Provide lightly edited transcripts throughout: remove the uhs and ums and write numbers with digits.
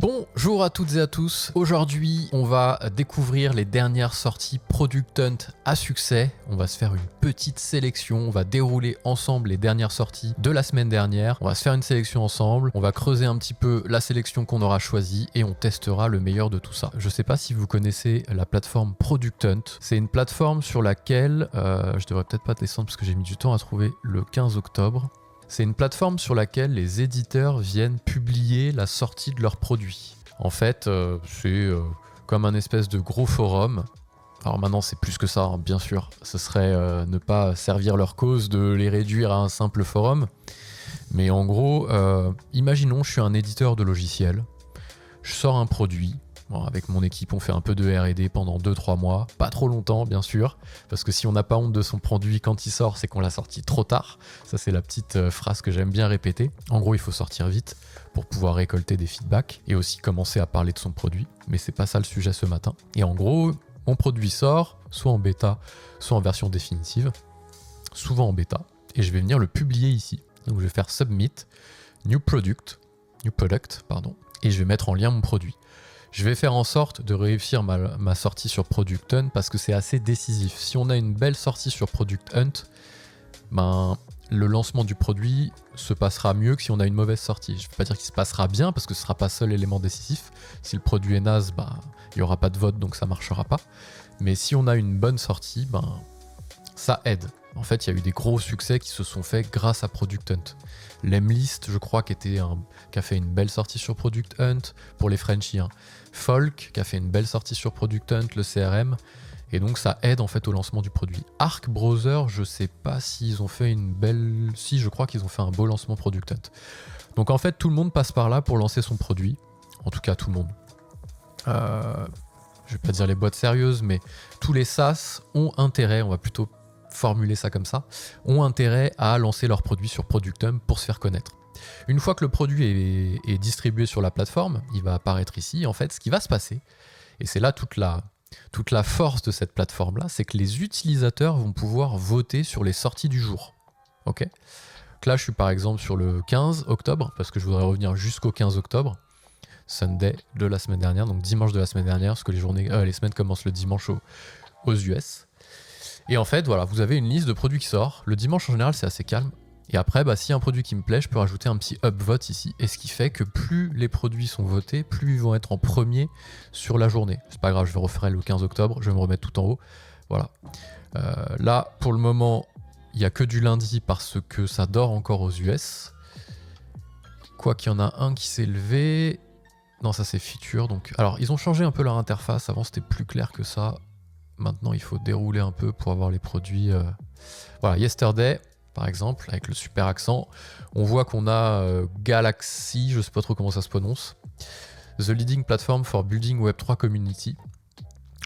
Bonjour à toutes et à tous, aujourd'hui on va découvrir les dernières sorties Product Hunt à succès. On va se faire une petite sélection, on va dérouler ensemble les dernières sorties de la semaine dernière. On va se faire une sélection ensemble, on va creuser un petit peu la sélection qu'on aura choisie et on testera le meilleur de tout ça. Je sais pas si vous connaissez la plateforme Product Hunt, c'est une plateforme sur laquelle, je devrais peut-être pas descendre parce que j'ai mis du temps à trouver le 15 octobre. C'est une plateforme sur laquelle les éditeurs viennent publier la sortie de leurs produits. En fait, c'est comme un espèce de gros forum. Alors maintenant, c'est plus que ça, hein, bien sûr. Ce serait ne pas servir leur cause de les réduire à un simple forum. Mais en gros, imaginons, je suis un éditeur de logiciels. Je sors un produit. Bon, avec mon équipe, on fait un peu de R&D pendant 2-3 mois. Pas trop longtemps, bien sûr. Parce que si on n'a pas honte de son produit quand il sort, c'est qu'on l'a sorti trop tard. Ça, c'est la petite phrase que j'aime bien répéter. En gros, il faut sortir vite pour pouvoir récolter des feedbacks et aussi commencer à parler de son produit. Mais c'est pas ça le sujet ce matin. Et en gros, mon produit sort, soit en bêta, soit en version définitive. Souvent en bêta. Et je vais venir le publier ici. Donc je vais faire Submit, New Product, et je vais mettre en lien mon produit. Je vais faire en sorte de réussir ma sortie sur Product Hunt parce que c'est assez décisif. Si on a une belle sortie sur Product Hunt, ben, le lancement du produit se passera mieux que si on a une mauvaise sortie. Je ne veux pas dire qu'il se passera bien parce que ce ne sera pas seul élément décisif. Si le produit est naze, ben, il n'y aura pas de vote donc ça ne marchera pas. Mais si on a une bonne sortie, ben, ça aide. En fait, il y a eu des gros succès qui se sont faits grâce à Product Hunt. Lemlist, je crois, qui a fait une belle sortie sur Product Hunt pour les Frenchies. Hein. Folk, qui a fait une belle sortie sur Product Hunt, le CRM. Et donc, ça aide en fait au lancement du produit. Arc Browser, je sais pas s'ils ont fait une belle... Si, je crois qu'ils ont fait un beau lancement Product Hunt. Donc, en fait, tout le monde passe par là pour lancer son produit. En tout cas, tout le monde. Je vais pas dire les boîtes sérieuses, mais tous les SaaS ont intérêt, on va plutôt formuler ça comme ça, ont intérêt à lancer leur produit sur Product Hunt pour se faire connaître. Une fois que le produit est distribué sur la plateforme, il va apparaître ici. En fait, ce qui va se passer, et c'est là toute la force de cette plateforme-là, c'est que les utilisateurs vont pouvoir voter sur les sorties du jour. Ok ? Donc là, je suis par exemple sur le 15 octobre, parce que je voudrais revenir jusqu'au 15 octobre, Sunday de la semaine dernière, donc dimanche de la semaine dernière, parce que les semaines commencent le dimanche aux US. Et en fait, voilà, vous avez une liste de produits qui sort. Le dimanche, en général, c'est assez calme. Et après, s'il y a un produit qui me plaît, je peux rajouter un petit upvote ici. Et ce qui fait que plus les produits sont votés, plus ils vont être en premier sur la journée. C'est pas grave, je vais refaire le 15 octobre, je vais me remettre tout en haut. Voilà. Là, pour le moment, il n'y a que du lundi parce que ça dort encore aux US. Quoi qu'il y en a un qui s'est levé. Non, ça c'est feature. Donc... Alors, ils ont changé un peu leur interface. Avant, c'était plus clair que ça. Maintenant, il faut dérouler un peu pour avoir les produits. Voilà, Yesterday, par exemple, avec le super accent. On voit qu'on a Galaxy, je ne sais pas trop comment ça se prononce. The Leading Platform for Building Web3 Community.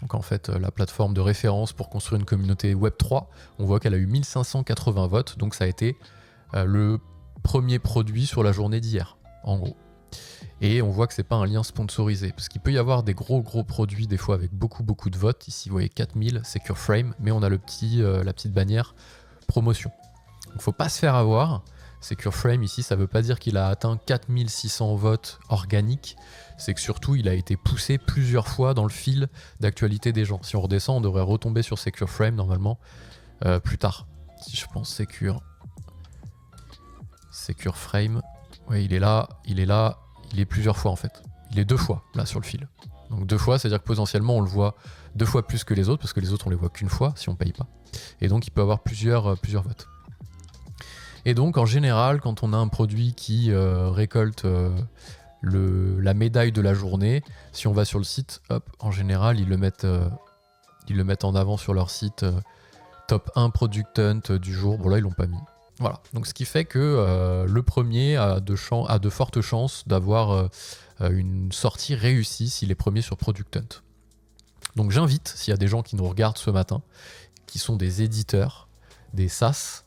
Donc en fait, la plateforme de référence pour construire une communauté Web3. On voit qu'elle a eu 1580 votes. Donc ça a été le premier produit sur la journée d'hier, en gros. Et on voit que c'est pas un lien sponsorisé, parce qu'il peut y avoir des gros produits des fois avec beaucoup de votes. Ici vous voyez 4000, Secure Frame, mais on a la petite bannière promotion. Donc faut pas se faire avoir. Secure Frame ici, ça veut pas dire qu'il a atteint 4600 votes organiques, c'est que surtout il a été poussé plusieurs fois dans le fil d'actualité des gens. Si on redescend, on devrait retomber sur Secure Frame normalement plus tard. Si je pense Secure Frame, ouais, il est là. Il est plusieurs fois en fait. Il est 2 fois là sur le fil. Donc 2 fois, c'est-à-dire que potentiellement on le voit 2 fois plus que les autres, parce que les autres on les voit qu'une fois si on paye pas. Et donc il peut avoir plusieurs votes. Et donc en général, quand on a un produit qui récolte la médaille de la journée, si on va sur le site, hop, en général ils le mettent en avant sur leur site top 1 Product Hunt du jour. Bon là ils l'ont pas mis. Voilà, donc ce qui fait que le premier a de fortes chances d'avoir une sortie réussie s'il est premier sur Product Hunt. Donc j'invite, s'il y a des gens qui nous regardent ce matin, qui sont des éditeurs, des SaaS,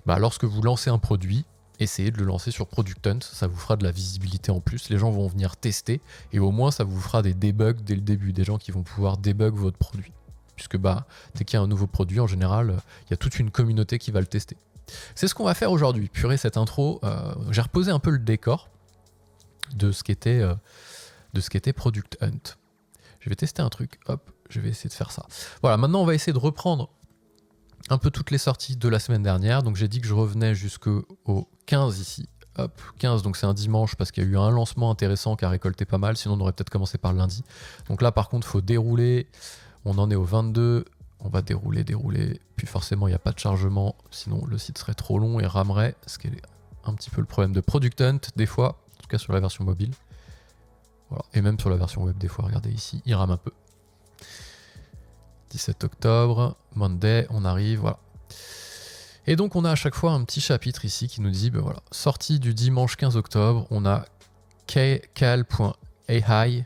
lorsque vous lancez un produit, essayez de le lancer sur Product Hunt, ça vous fera de la visibilité en plus, les gens vont venir tester, et au moins ça vous fera des debugs dès le début, des gens qui vont pouvoir debug votre produit. Puisque dès qu'il y a un nouveau produit, en général, il y a toute une communauté qui va le tester. C'est ce qu'on va faire aujourd'hui. Purée, cette intro, j'ai reposé un peu le décor de ce qu'était de ce qu'était Product Hunt. Je vais tester un truc, hop, je vais essayer de faire ça. Voilà, maintenant on va essayer de reprendre un peu toutes les sorties de la semaine dernière. Donc j'ai dit que je revenais jusqu'au 15 ici. Hop, 15, donc c'est un dimanche parce qu'il y a eu un lancement intéressant qui a récolté pas mal, sinon on aurait peut-être commencé par le lundi. Donc là par contre, il faut dérouler. On en est au 22. On va dérouler. Puis forcément, il n'y a pas de chargement, sinon le site serait trop long et ramerait, ce qui est un petit peu le problème de Product Hunt, des fois, en tout cas sur la version mobile. Voilà. Et même sur la version web, des fois, regardez ici, il rame un peu. 17 octobre, Monday, on arrive, voilà. Et donc, on a à chaque fois un petit chapitre ici qui nous dit, ben voilà, sortie du dimanche 15 octobre, on a cal.ai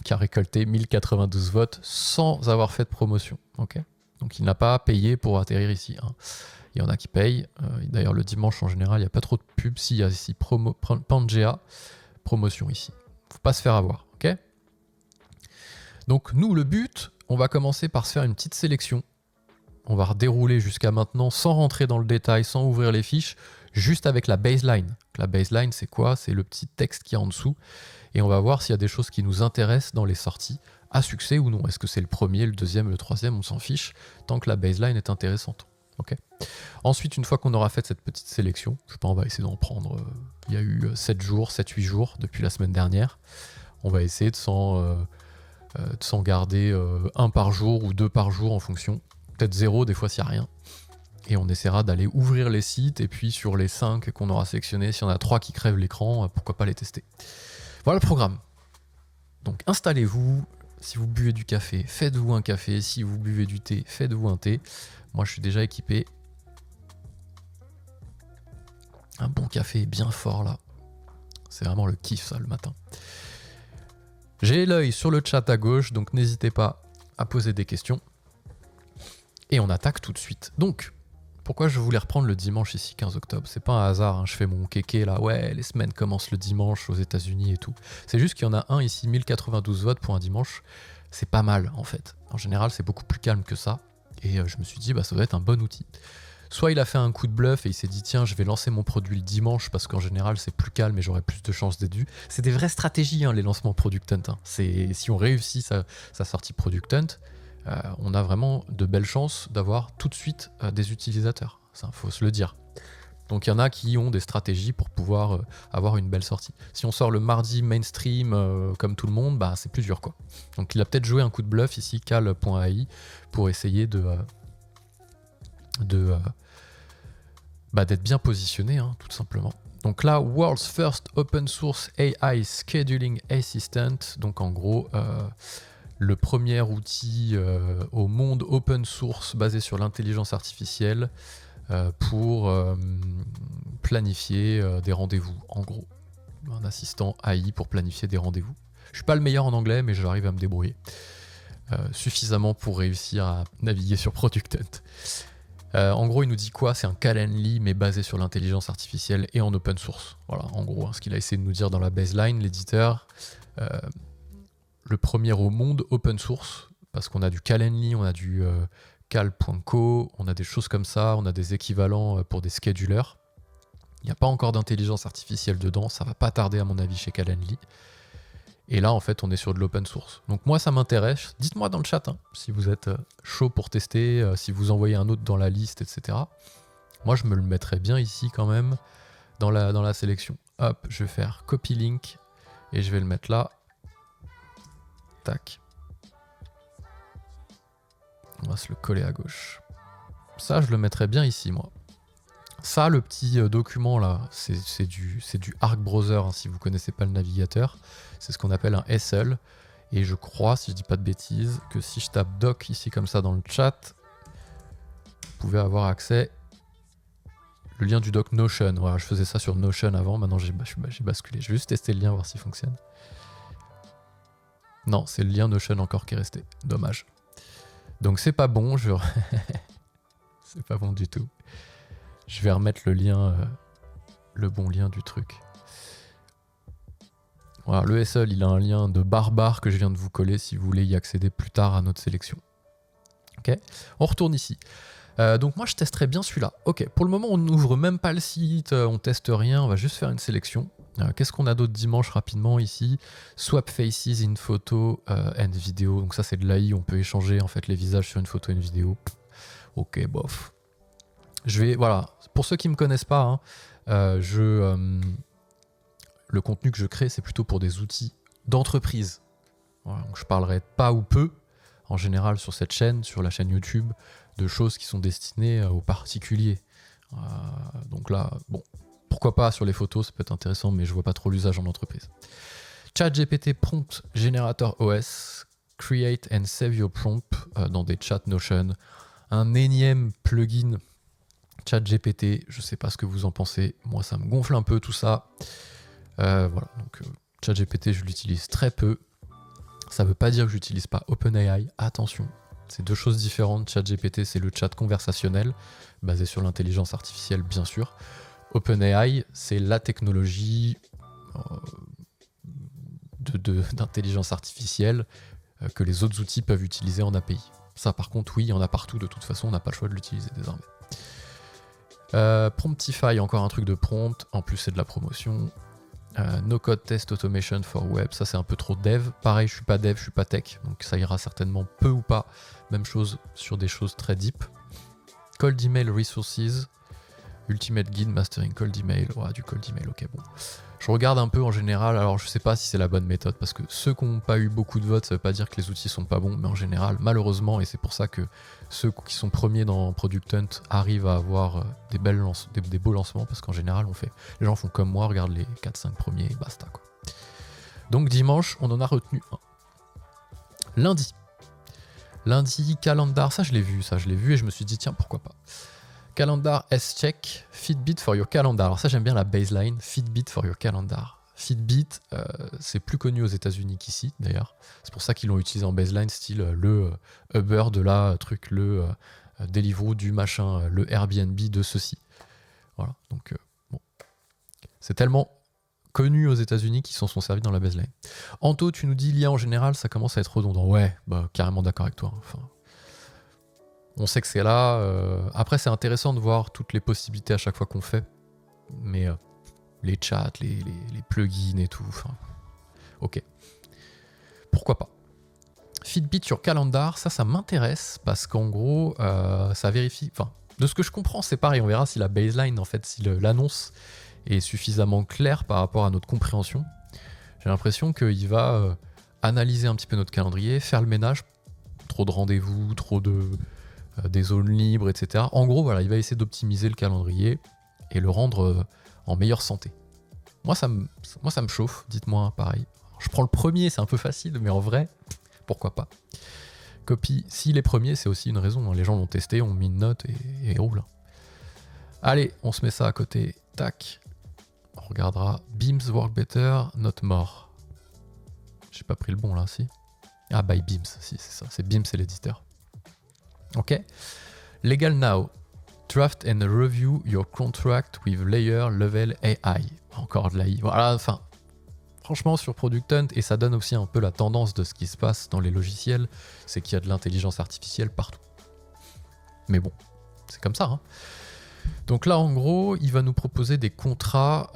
qui a récolté 1092 votes sans avoir fait de promotion. Okay, donc, il n'a pas payé pour atterrir ici. Hein. Il y en a qui payent. D'ailleurs, le dimanche, en général, il n'y a pas trop de pubs. Si, il y a ici Pangea, promotion ici. Faut pas se faire avoir. Okay, donc, nous, le but, on va commencer par se faire une petite sélection. On va redérouler jusqu'à maintenant sans rentrer dans le détail, sans ouvrir les fiches, juste avec la baseline. La baseline, c'est quoi? C'est le petit texte qui est en dessous. Et on va voir s'il y a des choses qui nous intéressent dans les sorties, à succès ou non. Est-ce que c'est le premier, le deuxième, le troisième? On s'en fiche, tant que la baseline est intéressante. Okay. Ensuite, une fois qu'on aura fait cette petite sélection, je sais pas, on va essayer d'en prendre, il y a eu 7 jours, 7-8 jours depuis la semaine dernière. On va essayer de s'en garder un par jour ou deux par jour en fonction. Peut-être 0 des fois s'il n'y a rien. Et on essaiera d'aller ouvrir les sites et puis sur les 5 qu'on aura sélectionnés, s'il y en a 3 qui crèvent l'écran, pourquoi pas les tester. Voilà le programme. Donc installez-vous, si vous buvez du café, faites-vous un café, si vous buvez du thé, faites-vous un thé. Moi je suis déjà équipé. Un bon café bien fort là. C'est vraiment le kiff ça le matin. J'ai l'œil sur le chat à gauche, donc n'hésitez pas à poser des questions. Et on attaque tout de suite. Donc, pourquoi je voulais reprendre le dimanche ici, 15 octobre? C'est pas un hasard, hein, je fais mon kéké là, ouais, les semaines commencent le dimanche aux États-Unis et tout. C'est juste qu'il y en a un ici, 1092 votes pour un dimanche. C'est pas mal en fait. En général, c'est beaucoup plus calme que ça. Et je me suis dit, bah, ça doit être un bon outil. Soit il a fait un coup de bluff et il s'est dit, tiens, je vais lancer mon produit le dimanche parce qu'en général, c'est plus calme et j'aurai plus de chances d'être vu. C'est des vraies stratégies, hein, les lancements Product Hunt. Hein. Si on réussit sa sortie Product Hunt, on a vraiment de belles chances d'avoir tout de suite des utilisateurs. Ça, faut se le dire. Donc il y en a qui ont des stratégies pour pouvoir avoir une belle sortie. Si on sort le mardi mainstream comme tout le monde, bah, c'est plus dur quoi. Donc il a peut-être joué un coup de bluff ici, cal.ai, pour essayer d'être bien positionné, hein, tout simplement. Donc là, World's First Open Source AI Scheduling Assistant. Donc en gros, le premier outil au monde open source basé sur l'intelligence artificielle pour planifier des rendez-vous, en gros. Un assistant AI pour planifier des rendez-vous. Je suis pas le meilleur en anglais, mais j'arrive à me débrouiller. Suffisamment pour réussir à naviguer sur Product Hunt. En gros, il nous dit quoi? C'est un Calendly, mais basé sur l'intelligence artificielle et en open source. Voilà, en gros, hein, ce qu'il a essayé de nous dire dans la baseline, l'éditeur. Le premier au monde open source, parce qu'on a du Calendly, on a du cal.co, on a des choses comme ça, on a des équivalents pour des schedulers. Il n'y a pas encore d'intelligence artificielle dedans, ça va pas tarder à mon avis chez Calendly. Et là, en fait, on est sur de l'open source. Donc moi, ça m'intéresse. Dites-moi dans le chat hein, si vous êtes chaud pour tester, si vous envoyez un autre dans la liste, etc. Moi, je me le mettrais bien ici quand même, dans la sélection. Hop, je vais faire copy link, et je vais le mettre là. Tac. On va se le coller à gauche. Ça, je le mettrais bien ici, moi. Ça, le petit document là, c'est du Arc Browser, hein, si vous connaissez pas le navigateur. C'est ce qu'on appelle un SL. Et je crois, si je dis pas de bêtises, que si je tape doc ici comme ça dans le chat, vous pouvez avoir accès le lien du doc Notion. Voilà, je faisais ça sur Notion avant, maintenant j'ai basculé. Je vais juste tester le lien, voir s'il fonctionne. Non, c'est le lien Notion encore qui est resté. Dommage. Donc c'est pas bon, c'est pas bon du tout. Je vais remettre le lien, le bon lien du truc. Voilà, le SL, il a un lien de barbare que je viens de vous coller si vous voulez y accéder plus tard à notre sélection. Ok, on retourne ici. Donc moi je testerai bien celui-là. Ok, pour le moment on n'ouvre même pas le site, on teste rien, on va juste faire une sélection. Qu'est-ce qu'on a d'autre dimanche rapidement ici? Swap faces in photo and vidéo. Donc ça c'est de l'AI, on peut échanger en fait les visages sur une photo et une vidéo. Ok, bof. Voilà, pour ceux qui me connaissent pas, hein, le contenu que je crée, c'est plutôt pour des outils d'entreprise. Voilà, donc je parlerai pas ou peu, en général sur cette chaîne, sur la chaîne YouTube, de choses qui sont destinées aux particuliers. Donc là, bon, pourquoi pas sur les photos, ça peut être intéressant, mais je vois pas trop l'usage en entreprise. ChatGPT Prompt Generator OS, create and save your prompt dans des chats Notion. Un énième plugin ChatGPT, je sais pas ce que vous en pensez, moi ça me gonfle un peu tout ça. Voilà, donc ChatGPT je l'utilise très peu. Ça veut pas dire que j'utilise pas OpenAI, attention, c'est deux choses différentes. ChatGPT c'est le chat conversationnel, basé sur l'intelligence artificielle bien sûr. OpenAI c'est la technologie d'intelligence artificielle que les autres outils peuvent utiliser en API. Ça par contre oui, il y en a partout, de toute façon on n'a pas le choix de l'utiliser désormais. Promptify, encore un truc de prompt, en plus c'est de la promotion. No Code Test Automation for Web, ça c'est un peu trop dev. Pareil, je suis pas dev, je suis pas tech, donc ça ira certainement peu ou pas. Même chose sur des choses très deep. Cold Email Resources, Ultimate Guide Mastering Cold Email. Ouais, du Cold Email, ok, bon. Je regarde un peu en général, alors je sais pas si c'est la bonne méthode, parce que ceux qui n'ont pas eu beaucoup de votes, ça veut pas dire que les outils sont pas bons, mais en général, malheureusement, et c'est pour ça que ceux qui sont premiers dans Product Hunt arrivent à avoir des beaux lancements, parce qu'en général, les gens font comme moi, regardent les 4-5 premiers et basta, quoi. Donc dimanche, on en a retenu un. Lundi, Calendar, ça je l'ai vu et je me suis dit, tiens, pourquoi pas. Calendar S-Check, Fitbit for your calendar. Alors ça j'aime bien la baseline, Fitbit for your calendar. Fitbit, c'est plus connu aux États-Unis qu'ici d'ailleurs. C'est pour ça qu'ils l'ont utilisé en baseline, style le Uber de la truc, le Deliveroo du machin, le Airbnb de ceci. Voilà, donc bon. C'est tellement connu aux États-Unis qu'ils s'en sont servis dans la baseline. Anto, tu nous dis l'IA en général, ça commence à être redondant. Ouais, bah carrément d'accord avec toi. Enfin, on sait que c'est là. Après, c'est intéressant de voir toutes les possibilités à chaque fois qu'on fait. Mais les chats, les plugins et tout. Enfin, ok. Pourquoi pas. Fitbit sur Calendar, ça m'intéresse parce qu'en gros, ça vérifie. Enfin, de ce que je comprends, c'est pareil. On verra si la baseline, en fait, si l'annonce est suffisamment claire par rapport à notre compréhension. J'ai l'impression qu'il va analyser un petit peu notre calendrier, faire le ménage. Trop de rendez-vous, trop de des zones libres, etc. En gros, voilà, il va essayer d'optimiser le calendrier et le rendre en meilleure santé. Moi, ça me chauffe, dites-moi pareil. Je prends le premier, c'est un peu facile, mais en vrai, pourquoi pas. Copy, s'il est premier, c'est aussi une raison. Les gens l'ont testé, ont mis une note et roule. Allez, on se met ça à côté. Tac. On regardera. Beams work better, not more. J'ai pas pris le bon là, si. Ah, by Beams, si, c'est ça. C'est Beams, c'est l'éditeur. Ok. Legal Now. Draft and review your contract with layer level AI. Encore de l'AI. Voilà, enfin. Franchement, sur Product Hunt, et ça donne aussi un peu la tendance de ce qui se passe dans les logiciels, c'est qu'il y a de l'intelligence artificielle partout. Mais bon, c'est comme ça, hein. Donc là, en gros, il va nous proposer des contrats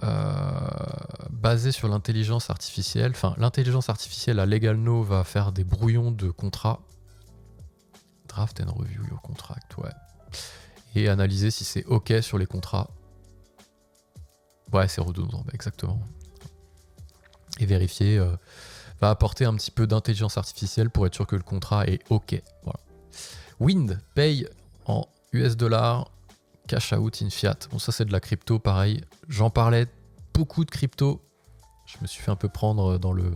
basés sur l'intelligence artificielle. Enfin, l'intelligence artificielle à LegalNow va faire des brouillons de contrats. Draft and review your contract, ouais. Et analyser si c'est OK sur les contrats. Ouais, c'est redondant, bah exactement. Et vérifier, va apporter un petit peu d'intelligence artificielle pour être sûr que le contrat est OK. Voilà. Wind paye en US dollars. Cash out in fiat. Bon, ça, c'est de la crypto, pareil. J'en parlais beaucoup de crypto. Je me suis fait un peu prendre dans le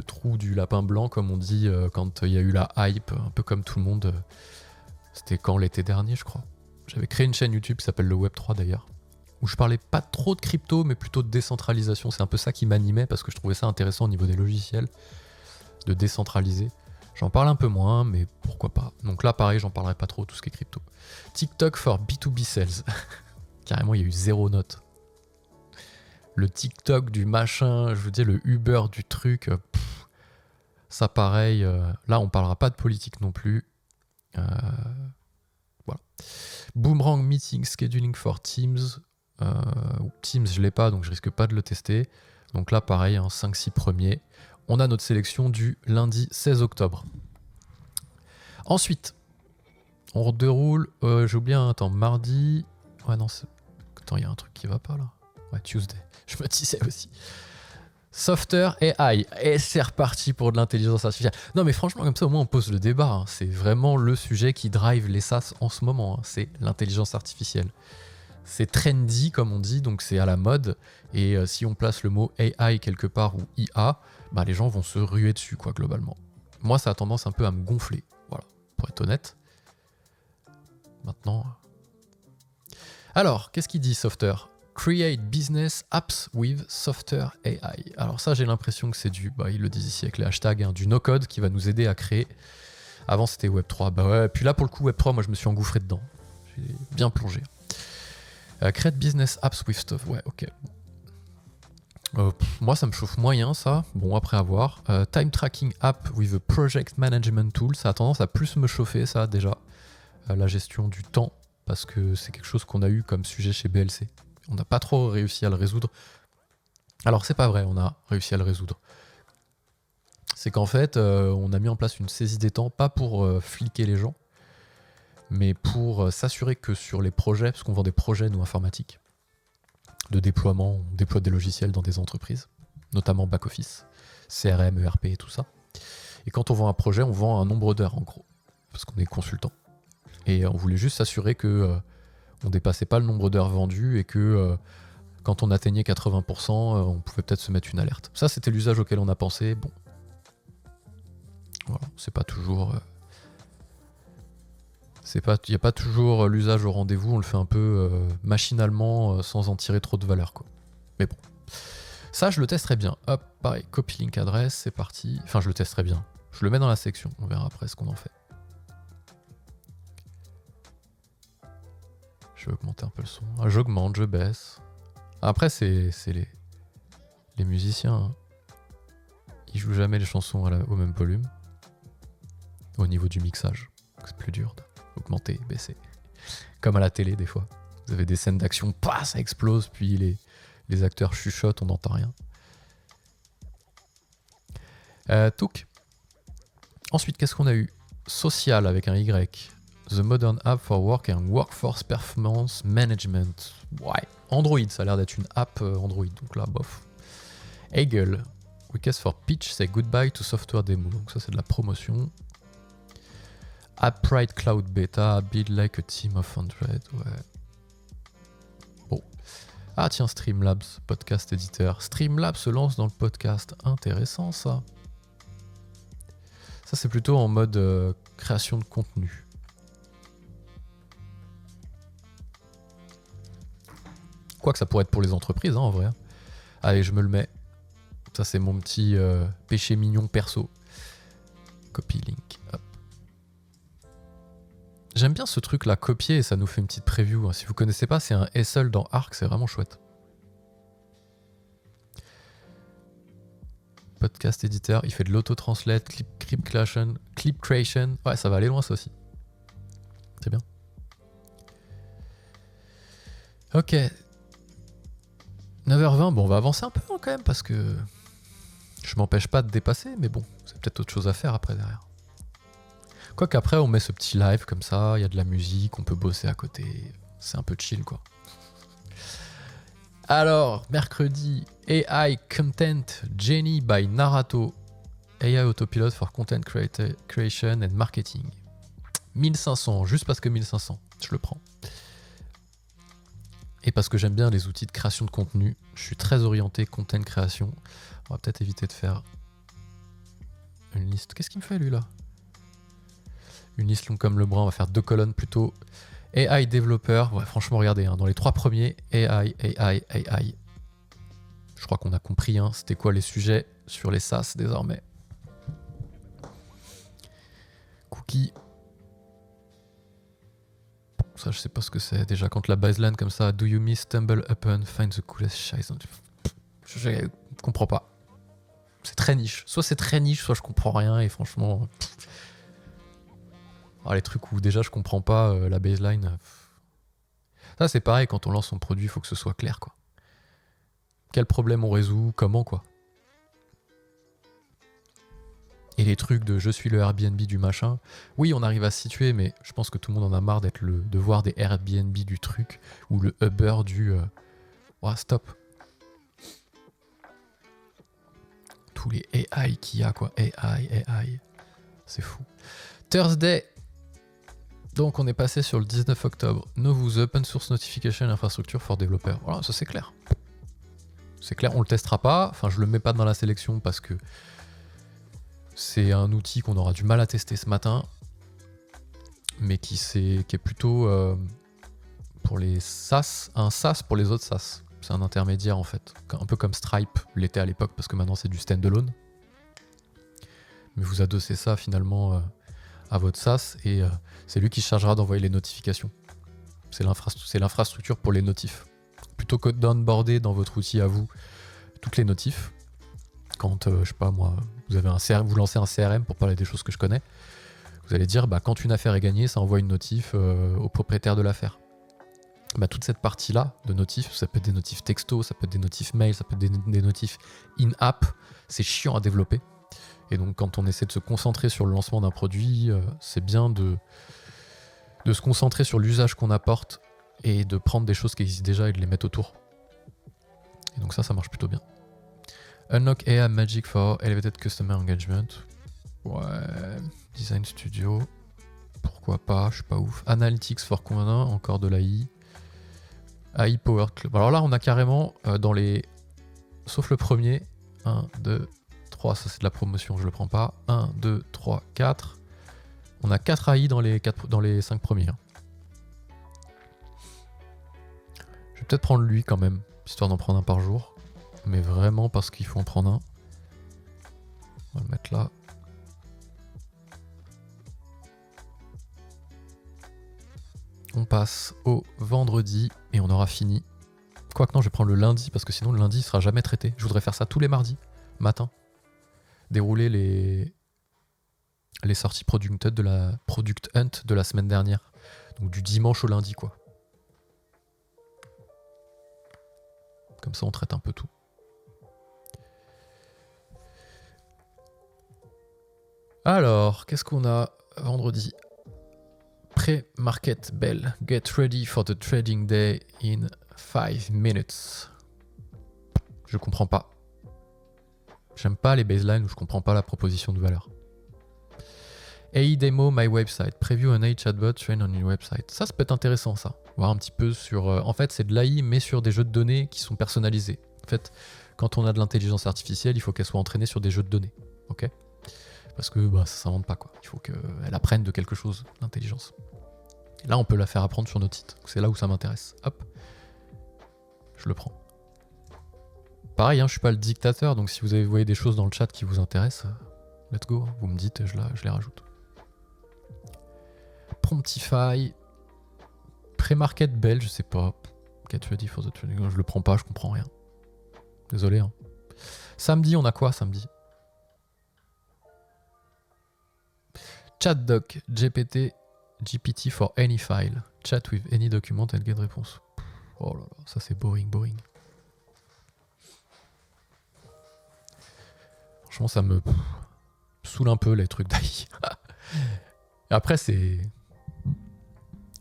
trou du lapin blanc, comme on dit, quand il y a eu la hype, un peu comme tout le monde. C'était quand, l'été dernier, je crois. J'avais créé une chaîne YouTube qui s'appelle le Web3 d'ailleurs, où je parlais pas trop de crypto, mais plutôt de décentralisation. C'est un peu ça qui m'animait, parce que je trouvais ça intéressant au niveau des logiciels, de décentraliser. J'en parle un peu moins, mais pourquoi pas. Donc là, pareil, j'en parlerai pas trop, tout ce qui est crypto. TikTok for B2B sales. Carrément, il y a eu 0 note. Le TikTok du machin, je veux dire, le Uber du truc. Ça, pareil. Là, on parlera pas de politique non plus. Voilà. Boomerang meeting scheduling for Teams. Teams, je l'ai pas, donc je risque pas de le tester. Donc là, pareil, 5-6 premiers. On a notre sélection du lundi 16 octobre. Ensuite, on redéroule. J'ai oublié mardi. Ouais, non, attends, il y a un truc qui va pas là. Ouais, Tuesday. Je me disais aussi. Softer AI. Et c'est reparti pour de l'intelligence artificielle. Non, mais franchement, comme ça, au moins, on pose le débat. C'est vraiment le sujet qui drive les SaaS en ce moment. C'est l'intelligence artificielle. C'est trendy, comme on dit, donc c'est à la mode. Et si on place le mot AI quelque part ou IA, bah, les gens vont se ruer dessus, quoi, globalement. Moi, ça a tendance un peu à me gonfler. Voilà, pour être honnête. Maintenant. Alors, qu'est-ce qu'il dit, Softer ? Create business apps with Softer AI. Alors ça, j'ai l'impression que c'est ils le disent ici avec les hashtags, du no-code qui va nous aider à créer. Avant, c'était Web3. Bah ouais, puis là, pour le coup, Web3, moi, je me suis engouffré dedans. J'ai bien plongé. Create business apps with stuff. Ouais, ok. Moi, ça me chauffe moyen, ça. Bon, après avoir. Time tracking app with a project management tool. Ça a tendance à plus me chauffer, ça, déjà. La gestion du temps, parce que c'est quelque chose qu'on a eu comme sujet chez BLC. On n'a pas trop réussi à le résoudre. Alors, c'est pas vrai, on a réussi à le résoudre. C'est qu'en fait, on a mis en place une saisie des temps, pas pour fliquer les gens, mais pour s'assurer que sur les projets, parce qu'on vend des projets, nous, informatiques, de déploiement, on déploie des logiciels dans des entreprises, notamment back-office, CRM, ERP et tout ça. Et quand on vend un projet, on vend un nombre d'heures, en gros, parce qu'on est consultant. Et on voulait juste s'assurer on dépassait pas le nombre d'heures vendues et que quand on atteignait 80%, on pouvait peut-être se mettre une alerte. Ça, c'était l'usage auquel on a pensé. Bon, voilà, c'est pas toujours... il n'y a pas toujours l'usage au rendez-vous, on le fait un peu machinalement sans en tirer trop de valeur, quoi. Mais bon, ça, je le testerai bien. Hop, pareil, copy link adresse, c'est parti. Enfin, je le testerai bien. Je le mets dans la section, on verra après ce qu'on en fait. Je vais augmenter un peu le son. Ah, j'augmente, je baisse. Après, c'est les musiciens. Hein. Ils jouent jamais les chansons au même volume. Au niveau du mixage. C'est plus dur d'augmenter, baisser. Comme à la télé, des fois. Vous avez des scènes d'action, ça explose, puis les acteurs chuchotent, on n'entend rien. Touk. Ensuite, qu'est-ce qu'on a eu ? Social avec un Y. The Modern App for Work and Workforce Performance Management. Ouais. Android, ça a l'air d'être une app Android, donc là, bof. Hegel. Request for Pitch, say goodbye to software demo. Donc ça, c'est de la promotion. Appride Cloud Beta, build like a team of 100. Ouais. Bon. Ah tiens, Streamlabs, podcast éditeur. Streamlabs se lance dans le podcast. Intéressant, ça. Ça, c'est plutôt en mode création de contenu. Quoique ça pourrait être pour les entreprises, en vrai. Allez, je me le mets. Ça, c'est mon petit péché mignon perso. Copy link. Hop. J'aime bien ce truc-là, copier, et ça nous fait une petite preview. Si vous connaissez pas, c'est un SL dans Arc, c'est vraiment chouette. Podcast éditeur, il fait de l'auto-translate, clip creation. Ouais, ça va aller loin, ça aussi. C'est bien. Ok. 9h20, bon, on va avancer un peu quand même, parce que je m'empêche pas de dépasser, mais bon, c'est peut-être autre chose à faire après derrière. Quoique après, on met ce petit live comme ça, il y a de la musique, on peut bosser à côté, c'est un peu chill, quoi. Alors, mercredi, AI Content Genie by Narato, AI Autopilot for Content Creation and Marketing. 1500, juste parce que 1500, je le prends. Et parce que j'aime bien les outils de création de contenu, je suis très orienté content création. On va peut-être éviter de faire une liste. Qu'est-ce qu'il me fait lui là ? Une liste longue comme le bras, on va faire 2 colonnes plutôt. AI développeur, ouais, franchement regardez, dans les 3 premiers, AI. Je crois qu'on a compris, c'était quoi les sujets sur les SaaS désormais. Cookie. Ça, je sais pas ce que c'est. Déjà, quand la baseline comme ça, do you miss stumble upon, find the coolest shit. Je comprends pas. C'est très niche. Soit c'est très niche, soit je comprends rien et franchement. Alors, les trucs où déjà je comprends pas la baseline. Ça, c'est pareil, quand on lance son produit, il faut que ce soit clair, quoi. Quel problème on résout, comment, quoi. Et les trucs de je suis le Airbnb du machin, oui, on arrive à se situer, mais je pense que tout le monde en a marre de voir des Airbnb du truc, ou le Uber du... Oh, stop. Tous les AI qu'il y a, quoi. AI. C'est fou. Thursday. Donc, on est passé sur le 19 octobre. Novus Open Source Notification Infrastructure for Developers. Voilà, ça c'est clair. C'est clair, on le testera pas. Enfin, je le mets pas dans la sélection parce que c'est un outil qu'on aura du mal à tester ce matin. Mais qui est plutôt pour les SaaS, un SaaS pour les autres SaaS. C'est un intermédiaire en fait. Un peu comme Stripe l'était à l'époque parce que maintenant c'est du standalone. Mais vous adossez ça finalement à votre SaaS et c'est lui qui chargera d'envoyer les notifications. C'est l'infrastructure pour les notifs. Plutôt que d'onboarder dans votre outil à vous toutes les notifs, quand, je sais pas moi, vous lancez un CRM pour parler des choses que je connais, vous allez dire, bah, quand une affaire est gagnée, ça envoie une notif au propriétaire de l'affaire. Bah, toute cette partie-là de notifs, ça peut être des notifs texto, ça peut être des notifs mail, ça peut être des notifs in-app, c'est chiant à développer. Et donc quand on essaie de se concentrer sur le lancement d'un produit, c'est bien de se concentrer sur l'usage qu'on apporte et de prendre des choses qui existent déjà et de les mettre autour. Et donc ça marche plutôt bien. Unlock AI Magic for Elevated Customer Engagement. Ouais. Design Studio. Pourquoi pas, je suis pas ouf. Analytics for Convenant, encore de l'AI. AI Power Club. Alors là, on a carrément dans les... Sauf le premier. 1, 2, 3, ça c'est de la promotion, je le prends pas. 1, 2, 3, 4. On a 4 AI dans les 5 premiers. Je vais peut-être prendre lui quand même, histoire d'en prendre un par jour. Mais vraiment parce qu'il faut en prendre un. On va le mettre là. On passe au vendredi et on aura fini. Quoique non, je vais prendre le lundi parce que sinon le lundi il sera jamais traité. Je voudrais faire ça tous les mardis matin. Dérouler les sorties Product Hunt de la semaine dernière. Donc du dimanche au lundi quoi. Comme ça on traite un peu tout. Alors, qu'est-ce qu'on a vendredi? Pré-market bell. Get ready for the trading day in 5 minutes. Je comprends pas. J'aime pas les baselines où je comprends pas la proposition de valeur. AI demo my website. Preview an AI chatbot train on your website. Ça peut être intéressant ça. Voir un petit peu sur... en fait, c'est de l'AI mais sur des jeux de données qui sont personnalisés. En fait, quand on a de l'intelligence artificielle, il faut qu'elle soit entraînée sur des jeux de données. Ok ? Parce que ça s'invente pas quoi. Il faut qu'elle apprenne de quelque chose, l'intelligence. Là, on peut la faire apprendre sur nos sites. C'est là où ça m'intéresse. Hop. Je le prends. Pareil, je suis pas le dictateur, donc si vous voyez des choses dans le chat qui vous intéressent, let's go. Vous me dites et je les rajoute. Promptify. Pré-market bell, je sais pas. Get ready for the trading. Je le prends pas, je comprends rien. Désolé. Samedi, on a quoi samedi? ChatDoc, GPT for any file. Chat with any document and get réponse. Oh là là, ça c'est boring. Franchement, ça me saoule un peu les trucs d'AI. Après, c'est...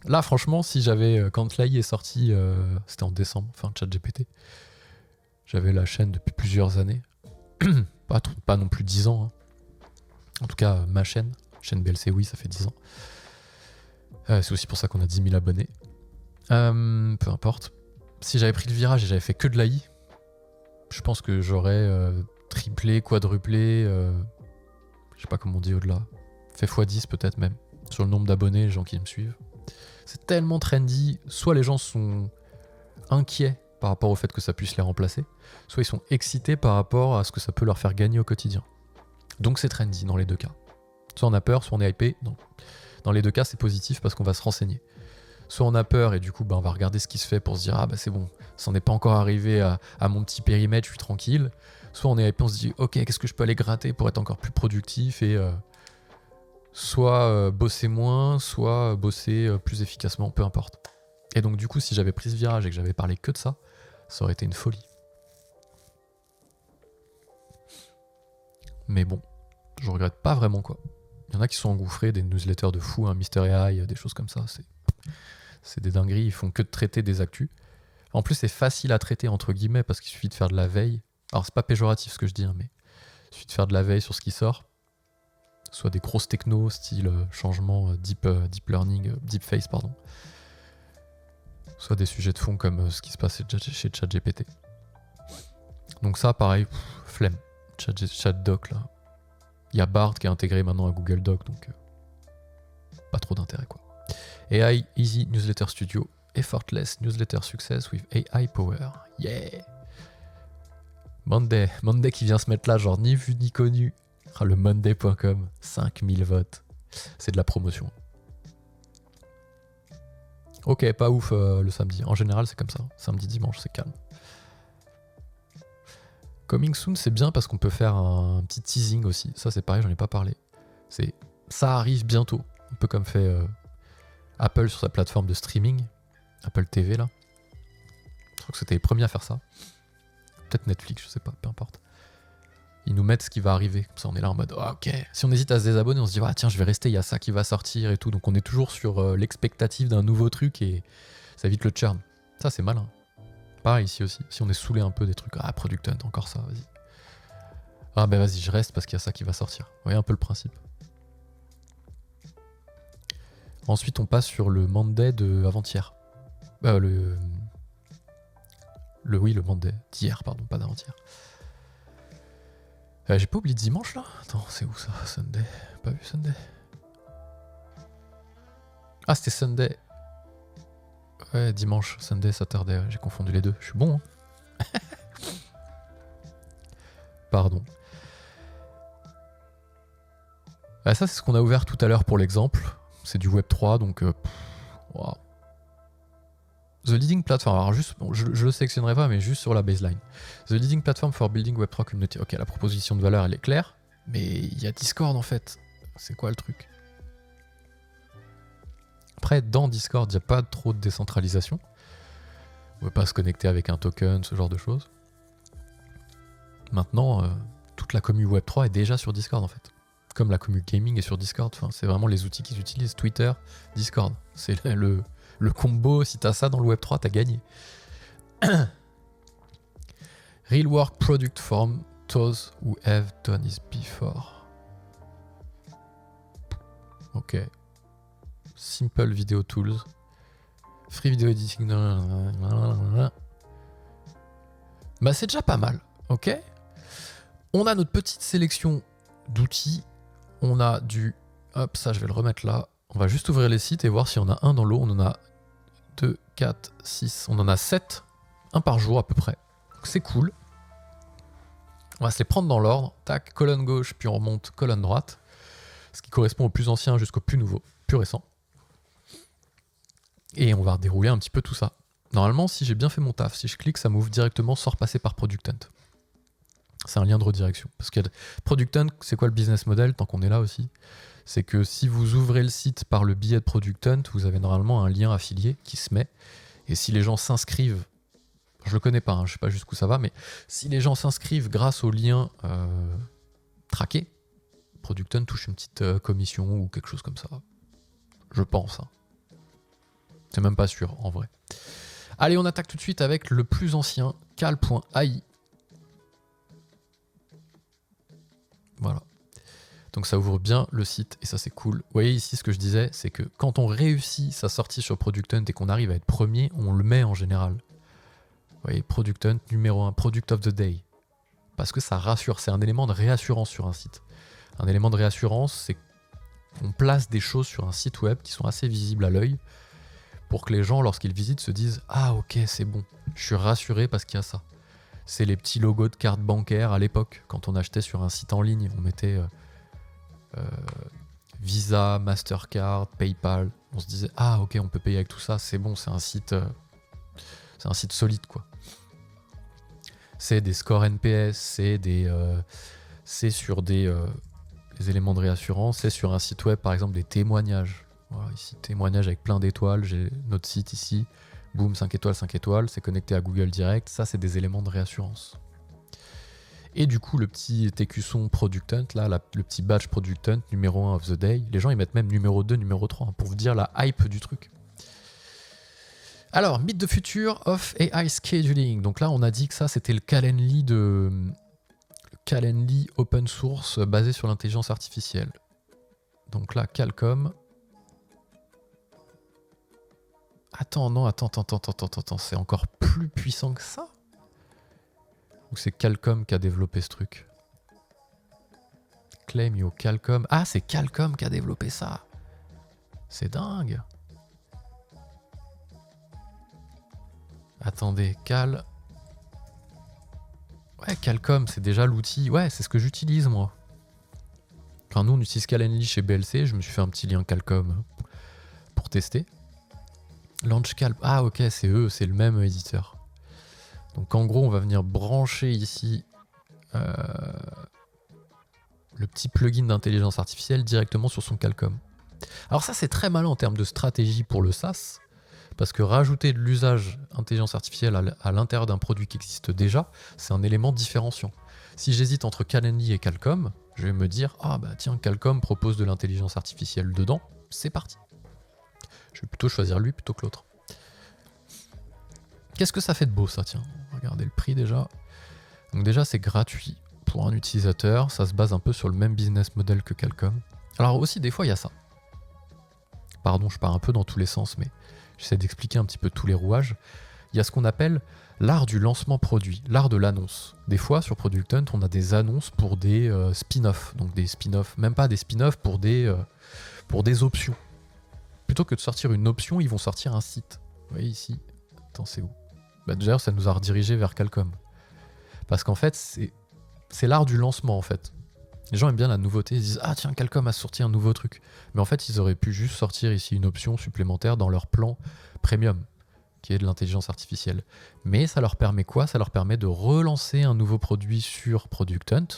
Là, franchement, si j'avais... Quand l'AI est sorti, c'était en décembre, enfin ChatGPT, j'avais la chaîne depuis plusieurs années. pas non plus 10 ans. En tout cas, ma chaîne BLC, oui, ça fait 10 ans. C'est aussi pour ça qu'on a 10 000 abonnés. Peu importe. Si j'avais pris le virage et j'avais fait que de l'AI, je pense que j'aurais triplé, quadruplé, je sais pas comment on dit au-delà, fait x10 peut-être même, sur le nombre d'abonnés, les gens qui me suivent. C'est tellement trendy, soit les gens sont inquiets par rapport au fait que ça puisse les remplacer, soit ils sont excités par rapport à ce que ça peut leur faire gagner au quotidien. Donc c'est trendy dans les deux cas. Soit on a peur, soit on est hypé. Non. Dans les deux cas, c'est positif parce qu'on va se renseigner. Soit on a peur et du coup, on va regarder ce qui se fait pour se dire « Ah c'est bon, ça n'est pas encore arrivé à mon petit périmètre, je suis tranquille. » Soit on est hypé, on se dit « Ok, qu'est-ce que je peux aller gratter pour être encore plus productif ?» et soit bosser moins, soit bosser plus efficacement, peu importe. Et donc du coup, si j'avais pris ce virage et que j'avais parlé que de ça, ça aurait été une folie. Mais bon, je regrette pas vraiment quoi. Il y en a qui sont engouffrés, des newsletters de fous, Mister AI, des choses comme ça. C'est des dingueries, ils font que de traiter des actus. En plus, c'est facile à traiter entre guillemets parce qu'il suffit de faire de la veille. Alors c'est pas péjoratif ce que je dis, hein, mais il suffit de faire de la veille sur ce qui sort. Soit des grosses technos, style changement deep learning, deep face, pardon. Soit des sujets de fond comme ce qui se passe chez ChatGPT. Donc ça, pareil, flemme. ChatDoc, là. Il y a Bard qui est intégré maintenant à Google Doc, donc pas trop d'intérêt, quoi. AI Easy Newsletter Studio, Effortless Newsletter Success with AI Power. Yeah! Monday qui vient se mettre là, genre ni vu ni connu. Ah, le Monday.com, 5000 votes. C'est de la promotion. Ok, pas ouf le samedi. En général, c'est comme ça. Samedi, dimanche, c'est calme. Coming soon, c'est bien parce qu'on peut faire un petit teasing aussi. Ça, c'est pareil, j'en ai pas parlé. Ça arrive bientôt. Un peu comme fait Apple sur sa plateforme de streaming. Apple TV, là. Je crois que c'était les premiers à faire ça. Peut-être Netflix, je sais pas, peu importe. Ils nous mettent ce qui va arriver. Comme ça, on est là en mode, oh, ok. Si on hésite à se désabonner, on se dit, ah, tiens, je vais rester, il y a ça qui va sortir et tout. Donc on est toujours sur l'expectative d'un nouveau truc et ça évite le churn. Ça, c'est malin. Pareil ici aussi. Si on est saoulé un peu des trucs, ah, Product Hunt, encore ça, vas-y. Ah, ben vas-y, je reste parce qu'il y a ça qui va sortir. Vous voyez un peu le principe. Ensuite, on passe sur le Monday de avant-hier. Le Monday d'hier, pardon, pas d'avant-hier. J'ai pas oublié dimanche là? Attends, c'est où ça? Sunday. Pas vu Sunday? Ah, c'était Sunday. Ouais, dimanche, Sunday, Saturday. J'ai confondu les deux. Je suis bon, hein. Pardon. Ah, ça, c'est ce qu'on a ouvert tout à l'heure pour l'exemple. C'est du Web3, donc... wow. The leading platform, alors juste, bon, je le sélectionnerai pas, mais juste sur la baseline. The leading platform for building Web3 community. Ok, la proposition de valeur, elle est claire, mais il y a Discord en fait. C'est quoi le truc? Après, dans Discord, il n'y a pas trop de décentralisation. On ne peut pas se connecter avec un token, ce genre de choses. Maintenant, toute la commu Web3 est déjà sur Discord en fait. Comme la commu gaming est sur Discord. Enfin, c'est vraiment les outils qu'ils utilisent, Twitter, Discord. C'est le combo, si t'as ça dans le Web3, t'as gagné. Real work product form, those who have done this before. Ok. Simple video tools. Free video editing. Bah c'est déjà pas mal, ok. On a notre petite sélection d'outils. On a du... Hop, ça je vais le remettre là. On va juste ouvrir les sites et voir s'il y en a un dans l'eau. On en a 2, 4, 6, on en a 7, un par jour à peu près. Donc c'est cool. On va se les prendre dans l'ordre. Tac, colonne gauche, puis on remonte colonne droite. Ce qui correspond au plus ancien jusqu'au plus nouveau, plus récent. Et on va dérouler un petit peu tout ça. Normalement, si j'ai bien fait mon taf, si je clique, ça m'ouvre directement sans repasser par Product Hunt. C'est un lien de redirection. Parce que Product Hunt, c'est quoi le business model, tant qu'on est là aussi? C'est que si vous ouvrez le site par le biais de Product Hunt, vous avez normalement un lien affilié qui se met. Et si les gens s'inscrivent, je le connais pas, hein, je sais pas jusqu'où ça va, mais si les gens s'inscrivent grâce au lien traqué, Product Hunt touche une petite commission ou quelque chose comme ça. Je pense. Hein. C'est même pas sûr, en vrai. Allez, on attaque tout de suite avec le plus ancien, cal.ai. Voilà. Donc ça ouvre bien le site et ça c'est cool. Vous voyez ici ce que je disais, c'est que quand on réussit sa sortie sur Product Hunt et qu'on arrive à être premier, on le met en général. Vous voyez, Product Hunt numéro 1, Product of the Day. Parce que ça rassure, c'est un élément de réassurance sur un site. Un élément de réassurance, c'est qu'on place des choses sur un site web qui sont assez visibles à l'œil pour que les gens, lorsqu'ils visitent, se disent « Ah ok, c'est bon, je suis rassuré parce qu'il y a ça ». C'est les petits logos de cartes bancaires à l'époque. Quand on achetait sur un site en ligne, on mettait Visa, Mastercard, PayPal. On se disait ah ok, on peut payer avec tout ça, c'est bon, c'est un site solide quoi. C'est des scores NPS, c'est sur des éléments de réassurance, c'est sur un site web par exemple des témoignages. Voilà, ici, témoignage avec plein d'étoiles. J'ai notre site ici. Boum, 5 étoiles, 5 étoiles. C'est connecté à Google Direct. Ça, c'est des éléments de réassurance. Et du coup, le petit écusson Product Hunt, là, le petit badge Product Hunt, numéro 1 of the day. Les gens, ils mettent même numéro 2, numéro 3, pour vous dire la hype du truc. Alors, Meet the Future of AI Scheduling. Donc là, on a dit que ça, c'était le Calendly open source basé sur l'intelligence artificielle. Donc là, Qualcomm. Attends, c'est encore plus puissant que ça? Ou c'est Qualcomm qui a développé ce truc? Claim your Qualcomm. Ah, c'est Qualcomm qui a développé ça. C'est dingue. Attendez, Ouais, Qualcomm, c'est déjà l'outil. Ouais, c'est ce que j'utilise, moi. Enfin, nous, on utilise Calendly chez BLC. Je me suis fait un petit lien Qualcomm pour tester. Launchcal. Ah, ok, c'est eux, c'est le même éditeur. Donc, en gros, on va venir brancher ici le petit plugin d'intelligence artificielle directement sur son Qualcomm. Alors ça, c'est très malin en termes de stratégie pour le SaaS, parce que rajouter de l'usage intelligence artificielle à l'intérieur d'un produit qui existe déjà, c'est un élément différenciant. Si j'hésite entre Calendly et Qualcomm, je vais me dire, ah bah tiens, Qualcomm propose de l'intelligence artificielle dedans, c'est parti. Je vais plutôt choisir lui plutôt que l'autre. Qu'est-ce que ça fait de beau ça, tiens. Regardez le prix déjà. Donc déjà, c'est gratuit pour un utilisateur, ça se base un peu sur le même business model que Qualcomm. Alors aussi, des fois, il y a ça. Pardon, je pars un peu dans tous les sens, mais j'essaie d'expliquer un petit peu tous les rouages. Il y a ce qu'on appelle l'art du lancement produit, l'art de l'annonce. Des fois, sur Product Hunt, on a des annonces pour des spin-offs. Donc des spin-offs, même pas des spin-offs, pour des options. Plutôt que de sortir une option, ils vont sortir un site. Vous voyez ici. Attends, c'est où? D'ailleurs, ça nous a redirigé vers Qualcomm. Parce qu'en fait, c'est l'art du lancement, en fait. Les gens aiment bien la nouveauté, ils disent « Ah tiens, Qualcomm a sorti un nouveau truc ». Mais en fait, ils auraient pu juste sortir ici une option supplémentaire dans leur plan premium, qui est de l'intelligence artificielle. Mais ça leur permet quoi? Ça leur permet de relancer un nouveau produit sur Product Hunt,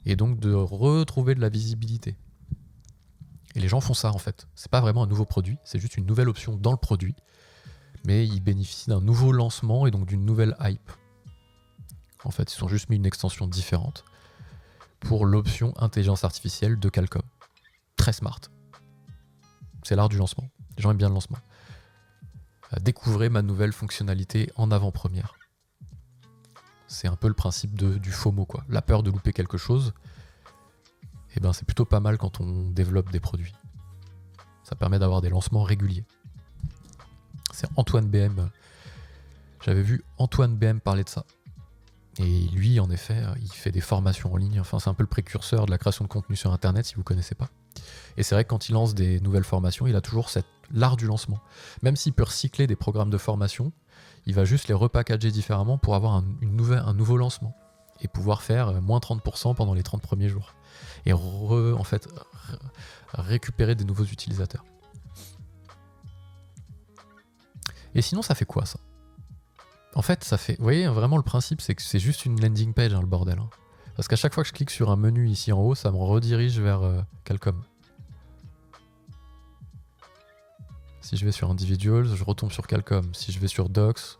et donc de retrouver de la visibilité. Et les gens font ça, en fait. C'est pas vraiment un nouveau produit, c'est juste une nouvelle option dans le produit, mais ils bénéficient d'un nouveau lancement et donc d'une nouvelle hype. En fait, ils ont juste mis une extension différente pour l'option intelligence artificielle de Qualcomm. Très smart. C'est l'art du lancement. Les gens aiment bien le lancement. Découvrez ma nouvelle fonctionnalité en avant-première. C'est un peu le principe du FOMO, quoi. La peur de louper quelque chose, eh ben, c'est plutôt pas mal quand on développe des produits. Ça permet d'avoir des lancements réguliers. C'est Antoine BM. J'avais vu Antoine BM parler de ça. Et lui, en effet, il fait des formations en ligne. Enfin, c'est un peu le précurseur de la création de contenu sur Internet, si vous ne connaissez pas. Et c'est vrai que quand il lance des nouvelles formations, il a toujours l'art du lancement. Même s'il peut recycler des programmes de formation, il va juste les repackager différemment pour avoir un nouveau lancement. Et pouvoir faire moins 30% pendant les 30 premiers jours. Et récupérer des nouveaux utilisateurs. Et sinon, ça fait quoi, ça? En fait, ça fait... Vous voyez, vraiment, le principe, c'est que c'est juste une landing page, hein, le bordel. Hein. Parce qu'à chaque fois que je clique sur un menu ici en haut, ça me redirige vers Qualcomm. Si je vais sur Individuals, je retombe sur Qualcomm. Si je vais sur Docs,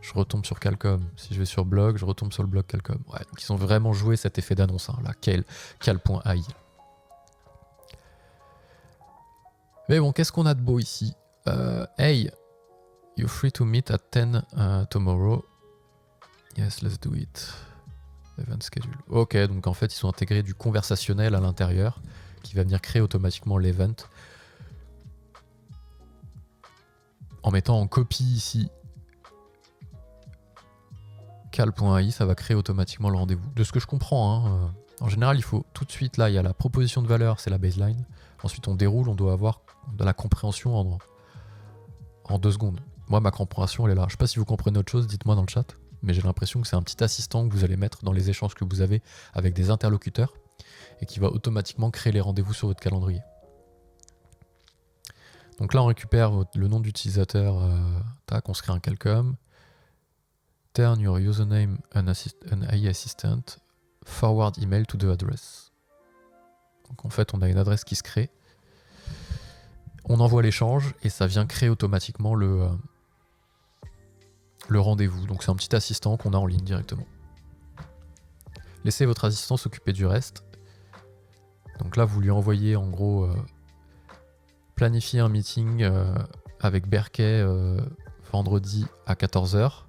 je retombe sur Qualcomm. Si je vais sur Blog, je retombe sur le blog Qualcomm. Ouais, donc ils ont vraiment joué cet effet d'annonce, hein, là. Cal.ai. Mais bon, qu'est-ce qu'on a de beau ici? Hey, you're free to meet at 10 tomorrow. Yes, let's do it. Event schedule. Ok, donc en fait, ils ont intégré du conversationnel à l'intérieur qui va venir créer automatiquement l'event. En mettant en copie ici cal.ai, ça va créer automatiquement le rendez-vous. De ce que je comprends, hein, en général, il faut tout de suite, là, il y a la proposition de valeur, c'est la baseline. Ensuite, on déroule, on doit avoir de la compréhension en 2 secondes. Moi, ma compréhension, elle est là. Je ne sais pas si vous comprenez autre chose, dites-moi dans le chat. Mais j'ai l'impression que c'est un petit assistant que vous allez mettre dans les échanges que vous avez avec des interlocuteurs et qui va automatiquement créer les rendez-vous sur votre calendrier. Donc là, on récupère le nom d'utilisateur. Tac, on se crée un Qualcomm. Turn your username an AI assistant. Forward email to the address. Donc en fait, on a une adresse qui se crée. On envoie l'échange et ça vient créer automatiquement le rendez-vous. Donc c'est un petit assistant qu'on a en ligne directement. Laissez votre assistant s'occuper du reste. Donc là, vous lui envoyez en gros planifier un meeting avec Berkay vendredi à 14h.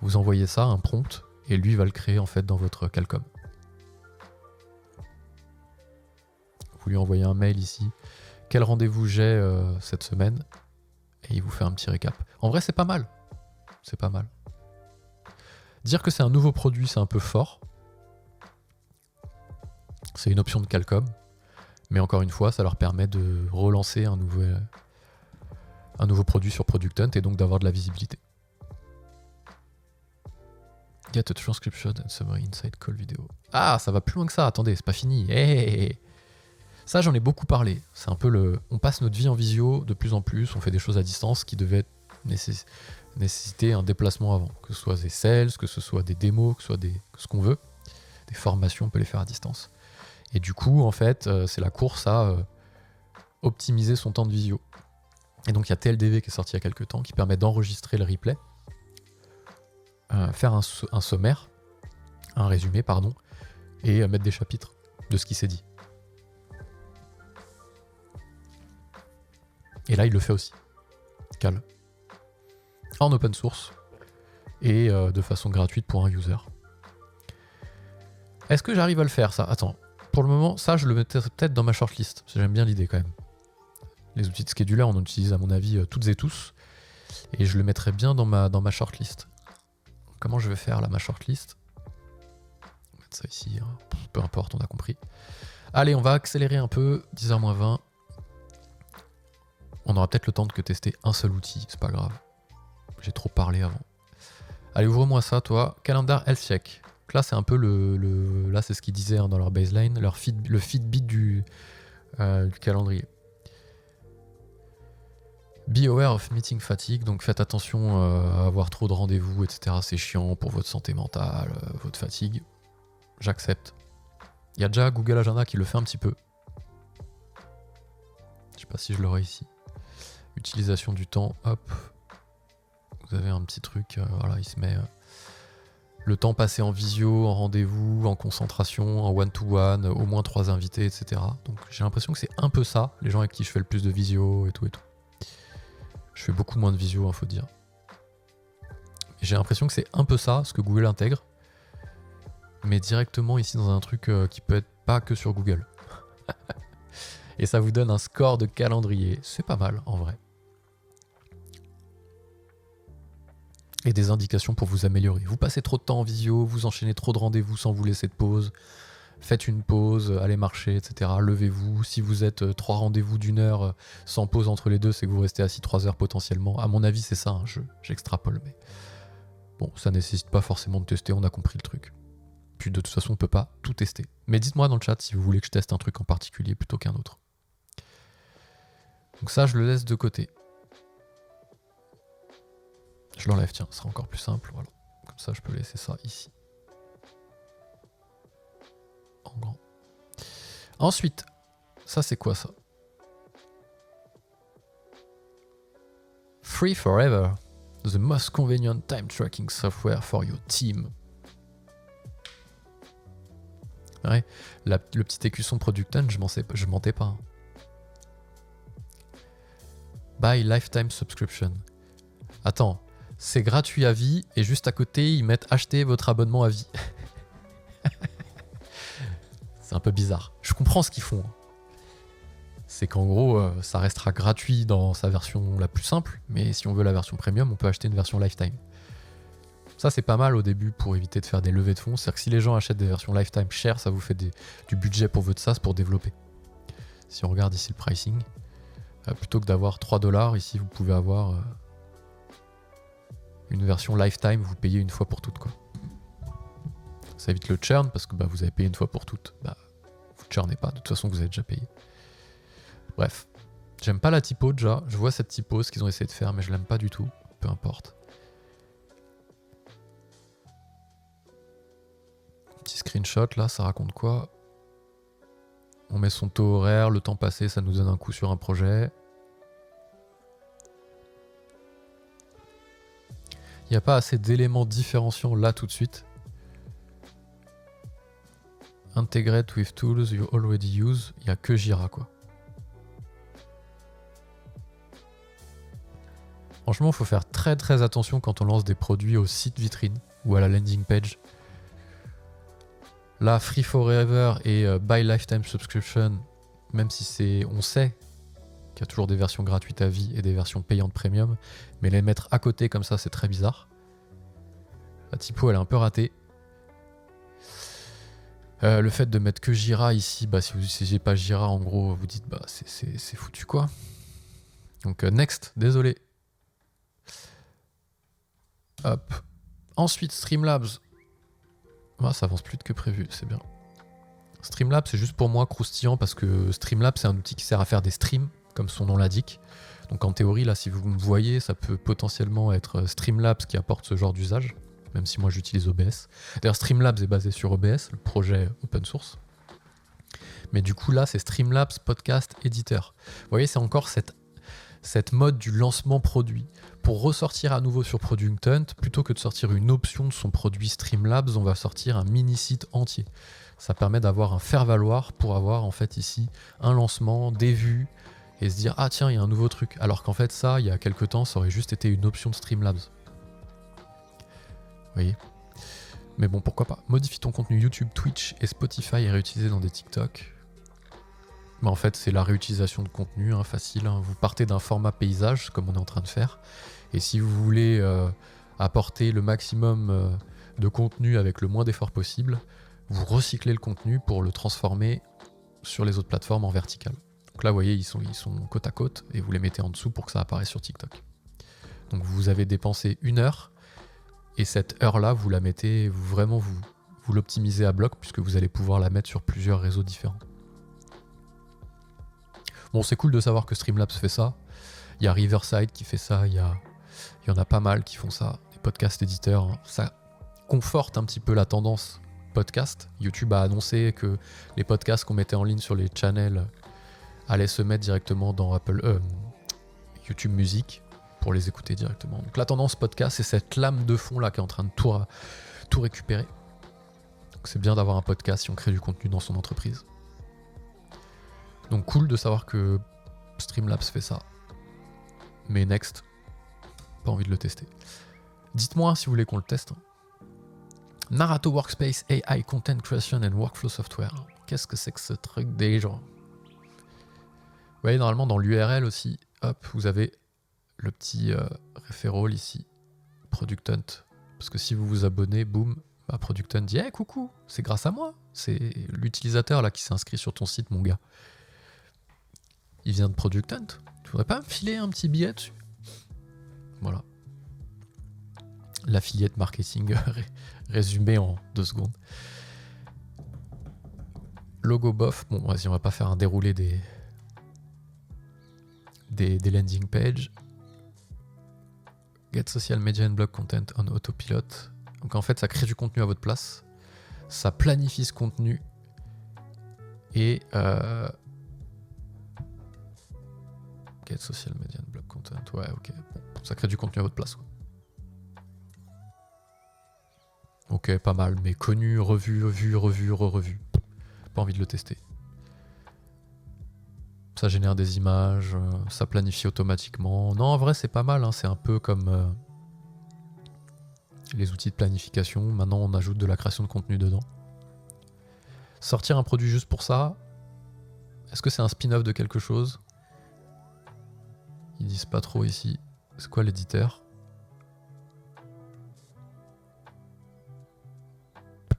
Vous envoyez ça, un prompt, et lui va le créer en fait dans votre Calcom. Vous lui envoyez un mail ici. Quel rendez-vous j'ai cette semaine? Et il vous fait un petit récap. En vrai, c'est pas mal. C'est pas mal. Dire que c'est un nouveau produit, c'est un peu fort. C'est une option de Calcom. Mais encore une fois, ça leur permet de relancer un nouveau produit sur Product Hunt et donc d'avoir de la visibilité. Get a transcription and summary inside call vidéo. Ah, ça va plus loin que ça. Attendez, c'est pas fini. Hey. Ça, j'en ai beaucoup parlé. C'est un peu on passe notre vie en visio de plus en plus. On fait des choses à distance qui devaient nécessiter un déplacement avant. Que ce soit des sales, que ce soit des démos, que ce soit ce qu'on veut. Des formations, on peut les faire à distance. Et du coup, en fait, c'est la course à optimiser son temps de visio. Et donc, il y a TLDV qui est sorti il y a quelques temps qui permet d'enregistrer le replay, faire un sommaire, un résumé, pardon, et mettre des chapitres de ce qui s'est dit. Et là, il le fait aussi. Cal. En open source et de façon gratuite pour un user. Est-ce que j'arrive à le faire, ça? Attends. Pour le moment, ça, je le mettrai peut-être dans ma shortlist. Parce que j'aime bien l'idée quand même. Les outils de scheduler, on en utilise à mon avis toutes et tous. Et je le mettrai bien dans ma shortlist. Comment je vais faire là, ma shortlist? On va mettre ça ici. Hein. Peu importe, on a compris. Allez, on va accélérer un peu. 10h-20. On aura peut-être le temps de tester un seul outil. C'est pas grave. J'ai trop parlé avant. Allez, ouvre-moi ça, toi. Calendar Health Check. Donc là, c'est un peu là, c'est ce qu'ils disaient hein, dans leur baseline, le Fitbit du calendrier. Be aware of meeting fatigue, donc faites attention à avoir trop de rendez-vous, etc. C'est chiant pour votre santé mentale, votre fatigue. J'accepte. Il y a déjà Google Agenda qui le fait un petit peu. Je sais pas si je l'aurai ici. Utilisation du temps, hop. Vous avez un petit truc, voilà, il se met le temps passé en visio, en rendez-vous, en concentration, en one-to-one, au moins 3 invités, etc. Donc j'ai l'impression que c'est un peu ça, les gens avec qui je fais le plus de visio et tout et tout. Je fais beaucoup moins de visio, il faut dire. Et j'ai l'impression que c'est un peu ça, ce que Google intègre, mais directement ici dans un truc qui peut être pas que sur Google. Et ça vous donne un score de calendrier. C'est pas mal, en vrai. Et des indications pour vous améliorer. Vous passez trop de temps en visio, vous enchaînez trop de rendez-vous sans vous laisser de pause. Faites une pause, allez marcher, etc. Levez-vous. Si vous êtes 3 rendez-vous d'1 heure sans pause entre les deux, c'est que vous restez assis 3 heures potentiellement. À mon avis, c'est ça, hein, j'extrapole. Mais bon, ça nécessite pas forcément de tester, on a compris le truc. Puis de toute façon, on peut pas tout tester. Mais dites-moi dans le chat si vous voulez que je teste un truc en particulier plutôt qu'un autre. Donc ça, je le laisse de côté. Je l'enlève, tiens, ce sera encore plus simple. Voilà. Comme ça, je peux laisser ça ici. En grand. Ensuite, ça c'est quoi ça? Free Forever, the most convenient time tracking software for your team. Ouais, le petit écusson Product Hunt, je mentais pas. Hein. Buy lifetime subscription. Attends, c'est gratuit à vie et juste à côté ils mettent acheter votre abonnement à vie. C'est un peu bizarre. Je comprends ce qu'ils font. C'est qu'en gros, ça restera gratuit dans sa version la plus simple, mais si on veut la version premium, on peut acheter une version lifetime. Ça, c'est pas mal au début pour éviter de faire des levées de fonds. C'est-à-dire que si les gens achètent des versions lifetime chères, ça vous fait du budget pour votre SaaS pour développer. Si on regarde ici le pricing, plutôt que d'avoir $3, ici vous pouvez avoir une version lifetime, vous payez une fois pour toutes, quoi. Ça évite le churn parce que vous avez payé une fois pour toutes. Vous ne churnez pas, de toute façon vous avez déjà payé. Bref, j'aime pas la typo déjà. Je vois cette typo, ce qu'ils ont essayé de faire, mais je l'aime pas du tout. Peu importe. Petit screenshot là, ça raconte quoi? On met son taux horaire, le temps passé, ça nous donne un coup sur un projet. Il n'y a pas assez d'éléments différenciants là tout de suite. Integrate with tools you already use. Il n'y a que Jira, quoi. Franchement, il faut faire très très attention quand on lance des produits au site vitrine ou à la landing page. Là, Free Forever et Buy Lifetime Subscription, même si on sait qu'il y a toujours des versions gratuites à vie et des versions payantes premium, mais les mettre à côté comme ça, c'est très bizarre. La typo, elle est un peu ratée. Le fait de mettre que Jira ici, bah, si vous n'utilisez pas Jira, en gros, vous dites bah c'est foutu quoi. Donc next, désolé. Hop. Ensuite, Streamlabs. Ah, ça avance plus vite que prévu, c'est bien. Streamlabs, c'est juste pour moi croustillant parce que Streamlabs, c'est un outil qui sert à faire des streams, comme son nom l'indique. Donc en théorie, là, si vous me voyez, ça peut potentiellement être Streamlabs qui apporte ce genre d'usage, même si moi j'utilise OBS. D'ailleurs, Streamlabs est basé sur OBS, le projet open source. Mais du coup, là, c'est Streamlabs Podcast Editor. Vous voyez, c'est encore cette mode du lancement produit. Pour ressortir à nouveau sur Product Hunt, plutôt que de sortir une option de son produit Streamlabs, on va sortir un mini-site entier. Ça permet d'avoir un faire-valoir pour avoir en fait ici un lancement, des vues, et se dire « Ah tiens, il y a un nouveau truc ». Alors qu'en fait ça, il y a quelques temps, ça aurait juste été une option de Streamlabs. Vous voyez ? Mais bon, pourquoi pas. Modifie ton contenu YouTube, Twitch et Spotify et réutilisé dans des TikTok. Mais en fait, c'est la réutilisation de contenu, hein, facile. Hein. Vous partez d'un format paysage, comme on est en train de faire. Et si vous voulez apporter le maximum de contenu avec le moins d'efforts possible, vous recyclez le contenu pour le transformer sur les autres plateformes en vertical. Donc là, vous voyez, ils sont côte à côte et vous les mettez en dessous pour que ça apparaisse sur TikTok. Donc vous avez dépensé 1 heure et cette heure-là, vous la mettez, vous l'optimisez à bloc puisque vous allez pouvoir la mettre sur plusieurs réseaux différents. Bon, c'est cool de savoir que Streamlabs fait ça. Il y a Riverside qui fait ça, il y en a pas mal qui font ça, des podcasts éditeurs. Hein. Ça conforte un petit peu la tendance podcast. YouTube a annoncé que les podcasts qu'on mettait en ligne sur les channels allaient se mettre directement dans YouTube Music pour les écouter directement. Donc la tendance podcast, c'est cette lame de fond là qui est en train de tout récupérer. Donc c'est bien d'avoir un podcast si on crée du contenu dans son entreprise. Donc cool de savoir que Streamlabs fait ça. Mais next, pas envie de le tester. Dites-moi si vous voulez qu'on le teste. Narrato Workspace AI Content Creation and Workflow Software. Qu'est-ce que c'est que ce truc déjà ? Vous voyez, normalement dans l'URL aussi, hop, vous avez le petit referral ici, Product Hunt. Parce que si vous vous abonnez, boum, bah, Product Hunt dit hey, coucou, c'est grâce à moi. C'est l'utilisateur là qui s'est inscrit sur ton site, mon gars. Il vient de Product Hunt. Tu voudrais pas me filer un petit billet dessus ? Voilà. L'affiliate marketing résumé en 2 secondes. Logo bof. Bon, vas-y, on va pas faire un déroulé des landing pages. Get social media and blog content on autopilot. Donc en fait, ça crée du contenu à votre place. Ça planifie ce contenu. Et Get social media and blog content. Ouais, ok. Bon, ça crée du contenu à votre place. Quoi. Ok, pas mal, mais connu, revu, revu. Pas envie de le tester. Ça génère des images, ça planifie automatiquement. Non, en vrai, c'est pas mal. Hein. C'est un peu comme les outils de planification. Maintenant, on ajoute de la création de contenu dedans. Sortir un produit juste pour ça, est-ce que c'est un spin-off de quelque chose ? Ils disent pas trop ici. C'est quoi l'éditeur ?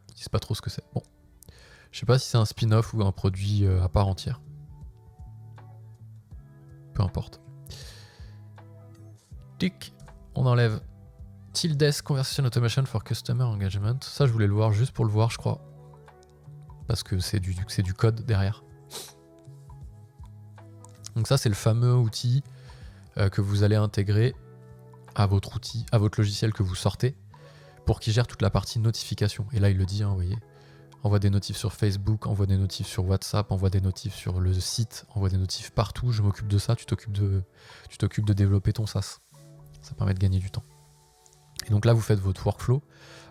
Ils disent pas trop ce que c'est. Bon. Je sais pas si c'est un spin-off ou un produit à part entière. Peu importe. Tic. On enlève Tildes Conversation Automation for Customer Engagement. Ça, je voulais le voir juste pour le voir, je crois. Parce que c'est du code derrière. Donc ça, c'est le fameux outil que vous allez intégrer à votre outil, à votre logiciel que vous sortez pour qu'il gère toute la partie notification. Et là, il le dit, hein, vous voyez. envoie des notifs sur Facebook, envoie des notifs sur WhatsApp, envoie des notifs sur le site, envoie des notifs partout. Je m'occupe de ça, tu t'occupes de développer ton SaaS. Ça permet de gagner du temps. Et donc là, vous faites votre workflow.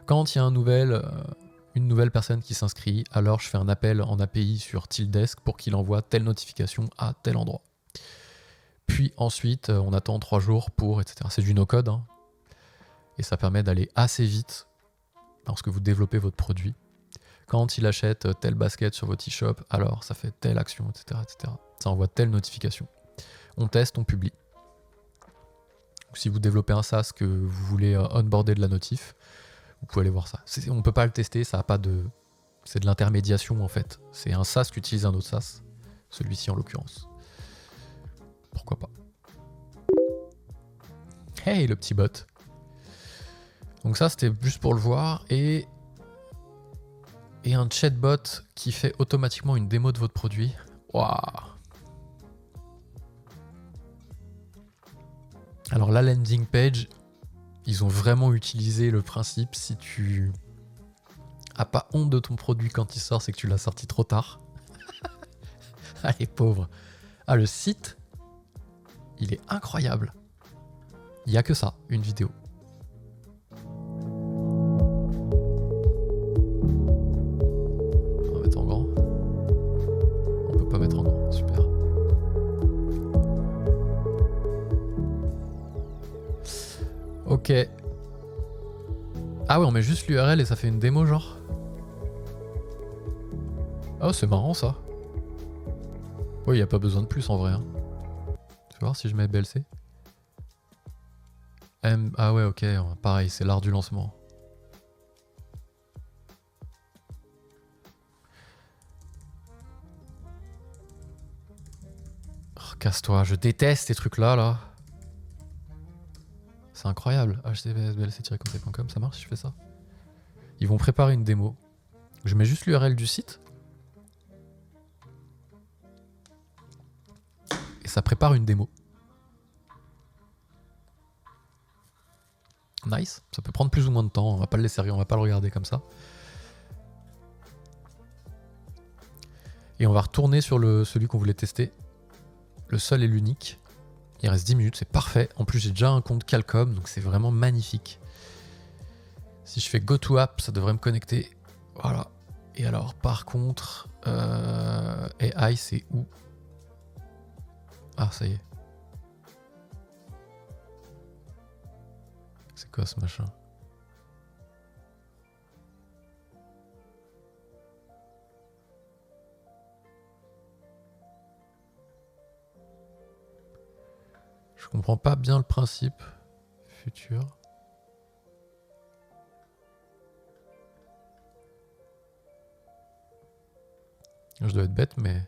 Quand il y a une nouvelle personne qui s'inscrit, alors je fais un appel en API sur Tildesk pour qu'il envoie telle notification à tel endroit. Puis ensuite, on attend 3 jours pour, etc. C'est du no-code, hein. Et ça permet d'aller assez vite lorsque vous développez votre produit. Quand il achète telle basket sur votre e-shop, alors ça fait telle action, etc., etc. Ça envoie telle notification. On teste, on publie. Si vous développez un SaaS que vous voulez onboarder de la notif, vous pouvez aller voir ça. On ne peut pas le tester, ça a pas de... C'est de l'intermédiation en fait. C'est un SaaS qui utilise un autre SaaS. Celui-ci en l'occurrence. Pourquoi pas. Hey le petit bot. Donc ça c'était juste pour le voir. Et un chatbot qui fait automatiquement une démo de votre produit. Waouh. Alors la landing page, ils ont vraiment utilisé le principe, si tu as pas honte de ton produit quand il sort, c'est que tu l'as sorti trop tard. Allez pauvre. Ah le site, il est incroyable. Il n'y a que ça, une vidéo. On va mettre en grand. On peut pas mettre en grand, super. Ok. Ah ouais, on met juste l'URL et ça fait une démo genre. Oh, c'est marrant ça. Oui, il n'y a pas besoin de plus en vrai. Hein. Tu vas voir si je mets BLC. Ah ouais, ok, pareil, c'est l'art du lancement. Oh, casse-toi, je déteste ces trucs-là, là. C'est incroyable. https://blc-conseil.com, ça marche si je fais ça? Ils vont préparer une démo. Je mets juste l'URL du site. Et ça prépare une démo. Nice. Ça peut prendre plus ou moins de temps. On va pas le laisser, on va pas le regarder comme ça. Et on va retourner sur celui qu'on voulait tester. Le seul et l'unique. Il reste 10 minutes, c'est parfait. En plus, j'ai déjà un compte Calcom, donc c'est vraiment magnifique. Si je fais Go to App, ça devrait me connecter. Voilà. Et alors, par contre, AI, c'est où? Ah, ça y est. C'est quoi ce machin? Je comprends pas bien le principe. Futur. Je dois être bête, mais...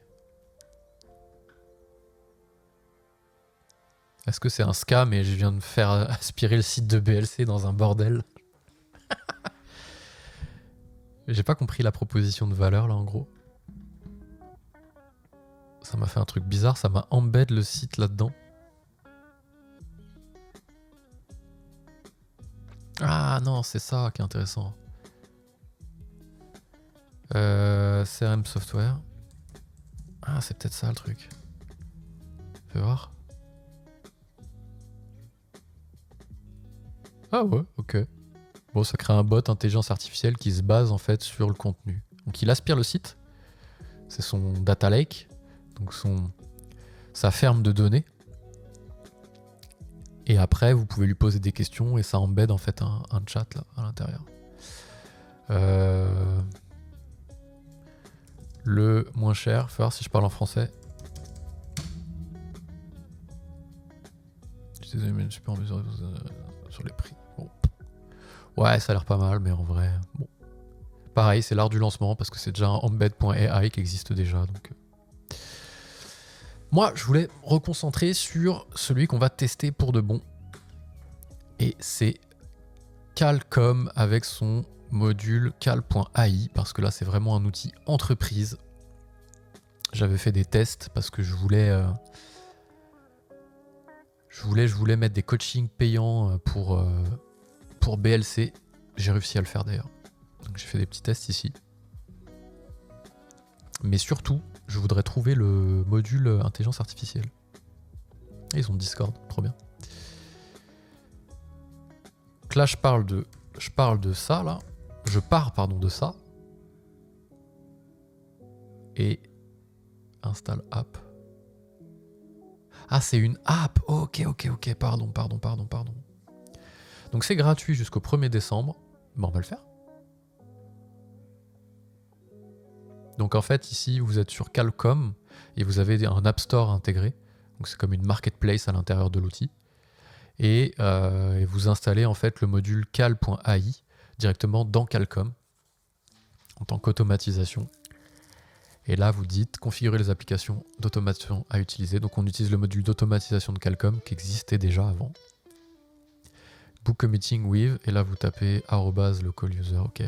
Est-ce que c'est un scam et je viens de faire aspirer le site de BLC dans un bordel? J'ai pas compris la proposition de valeur là en gros. Ça m'a fait un truc bizarre, ça m'a embed le site là-dedans. Ah non, c'est ça qui est intéressant. CRM software. Ah, c'est peut-être ça le truc. Fais voir. Ah ouais, ok. Bon, ça crée un bot intelligence artificielle qui se base en fait sur le contenu. Donc il aspire le site. C'est son data lake. Donc sa ferme de données. Et après, vous pouvez lui poser des questions et ça embed en fait un chat là à l'intérieur. Le moins cher, faut voir si je parle en français. Je suis désolé, mais je suis pas en mesure sur les prix. Bon. Ouais, ça a l'air pas mal, mais en vrai, bon. Pareil, c'est l'art du lancement parce que c'est déjà un embed.ai qui existe déjà. Donc, moi, je voulais me reconcentrer sur celui qu'on va tester pour de bon. Et c'est Calcom avec son module cal.ai parce que là, c'est vraiment un outil entreprise. J'avais fait des tests parce que je voulais mettre des coachings payants pour BLC. J'ai réussi à le faire d'ailleurs. Donc j'ai fait des petits tests ici. Mais surtout, je voudrais trouver le module intelligence artificielle. Et ils ont Discord, trop bien. Donc là, je parle de ça, là. Je pars, pardon, de ça. Et installe app. Ah, c'est une app. Ok, pardon. Donc c'est gratuit jusqu'au 1er décembre. Bon, on va le faire. Donc en fait, ici, vous êtes sur Calcom et vous avez un App Store intégré. Donc c'est comme une marketplace à l'intérieur de l'outil. Et vous installez en fait le module cal.ai directement dans Calcom en tant qu'automatisation. Et là, vous dites configurer les applications d'automation à utiliser. Donc on utilise le module d'automatisation de Calcom qui existait déjà avant. Book a meeting with, et là vous tapez @local user, ok.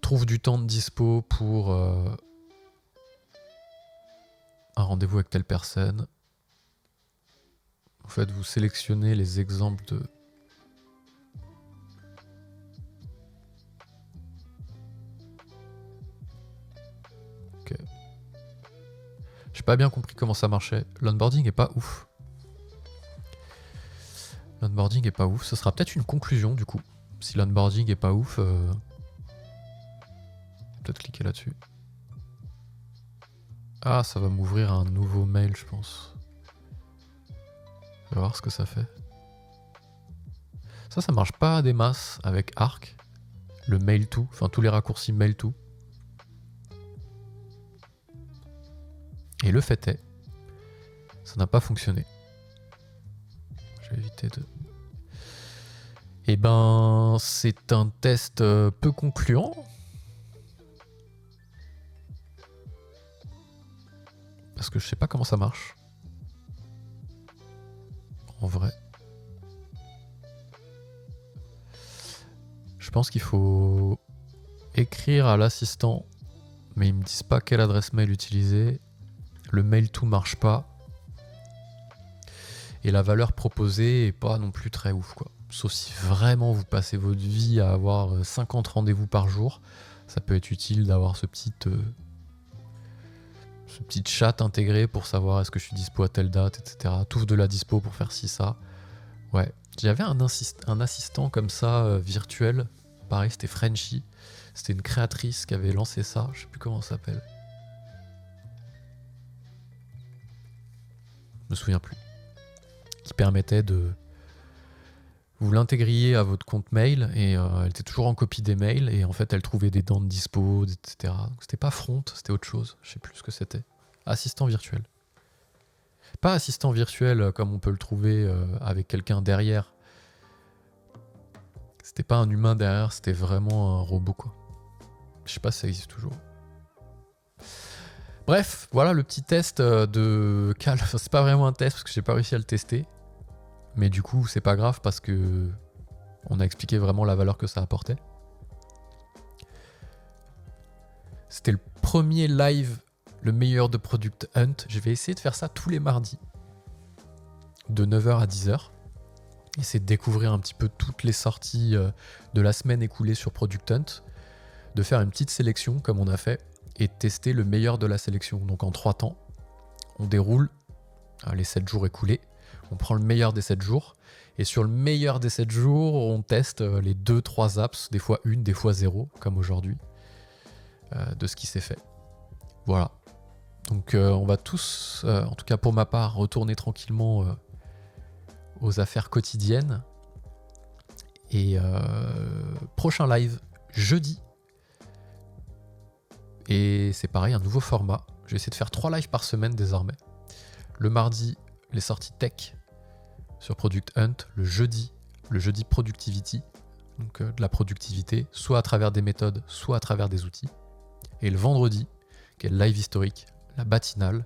Trouve du temps de dispo pour un rendez-vous avec telle personne. En fait, vous sélectionnez les exemples de... Ok. J'ai pas bien compris comment ça marchait. L'onboarding est pas ouf. L'onboarding est pas ouf. Ce sera peut-être une conclusion du coup. Si l'onboarding est pas ouf, peut-être cliquer là-dessus. Ah, ça va m'ouvrir un nouveau mail, je pense. Je vais voir ce que ça fait. Ça marche pas des masses avec Arc. Le mail to, enfin tous les raccourcis mail to. Et le fait est, ça n'a pas fonctionné. Je vais éviter de... Eh ben, c'est un test peu concluant. Parce que je sais pas comment ça marche. En vrai. Je pense qu'il faut écrire à l'assistant, mais ils me disent pas quelle adresse mail utiliser. Le mail to marche pas. Et la valeur proposée est pas non plus très ouf, quoi. Sauf si vraiment vous passez votre vie à avoir 50 rendez-vous par jour, ça peut être utile d'avoir ce petit chat intégré pour savoir est-ce que je suis dispo à telle date, etc. Tout de la dispo pour faire ci, ça. Ouais. J'avais un assistant comme ça, virtuel. Pareil, c'était Frenchy. C'était une créatrice qui avait lancé ça. Je sais plus comment ça s'appelle. Je me souviens plus. Qui permettait de... Vous l'intégriez à votre compte mail et elle était toujours en copie des mails et en fait elle trouvait des dents de dispo, etc. Donc c'était pas Front, c'était autre chose. Je sais plus ce que c'était. Assistant virtuel. Pas assistant virtuel comme on peut le trouver avec quelqu'un derrière. C'était pas un humain derrière, c'était vraiment un robot, quoi. Je sais pas si ça existe toujours. Bref, voilà le petit test de Cal. Enfin, c'est pas vraiment un test parce que j'ai pas réussi à le tester. Mais du coup, c'est pas grave parce que on a expliqué vraiment la valeur que ça apportait. C'était le premier live, le meilleur de Product Hunt. Je vais essayer de faire ça tous les mardis, de 9h à 10h. Essayer de découvrir un petit peu toutes les sorties de la semaine écoulée sur Product Hunt, de faire une petite sélection comme on a fait, et de tester le meilleur de la sélection. Donc en 3 temps, on déroule les 7 jours écoulés. On prend le meilleur des 7 jours. Et sur le meilleur des 7 jours, on teste les 2-3 apps, des fois 1, des fois 0, comme aujourd'hui, de ce qui s'est fait. Voilà. Donc on va tous, en tout cas pour ma part, retourner tranquillement aux affaires quotidiennes. Et prochain live, jeudi. Et c'est pareil, un nouveau format. Je vais essayer de faire 3 lives par semaine désormais. Le mardi, les sorties tech sur Product Hunt. Le jeudi Productivity, donc de la productivité, soit à travers des méthodes, soit à travers des outils. Et le vendredi, qui est le live historique, la matinale.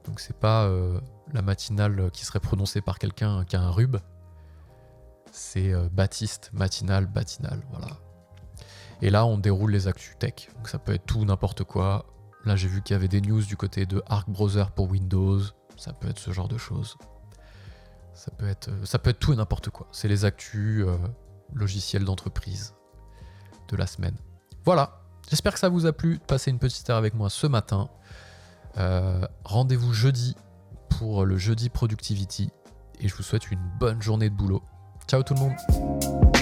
Donc c'est pas la matinale qui serait prononcée par quelqu'un qui a un rhume. C'est Baptiste, matinale, voilà. Et là, on déroule les actus tech. Donc ça peut être tout, n'importe quoi. Là, j'ai vu qu'il y avait des news du côté de Arc Browser pour Windows. Ça peut être ce genre de choses. Ça peut être tout et n'importe quoi. C'est les actus logiciels d'entreprise de la semaine. Voilà. J'espère que ça vous a plu de passer une petite heure avec moi ce matin. Rendez-vous jeudi pour le jeudi Productivity et je vous souhaite une bonne journée de boulot. Ciao tout le monde.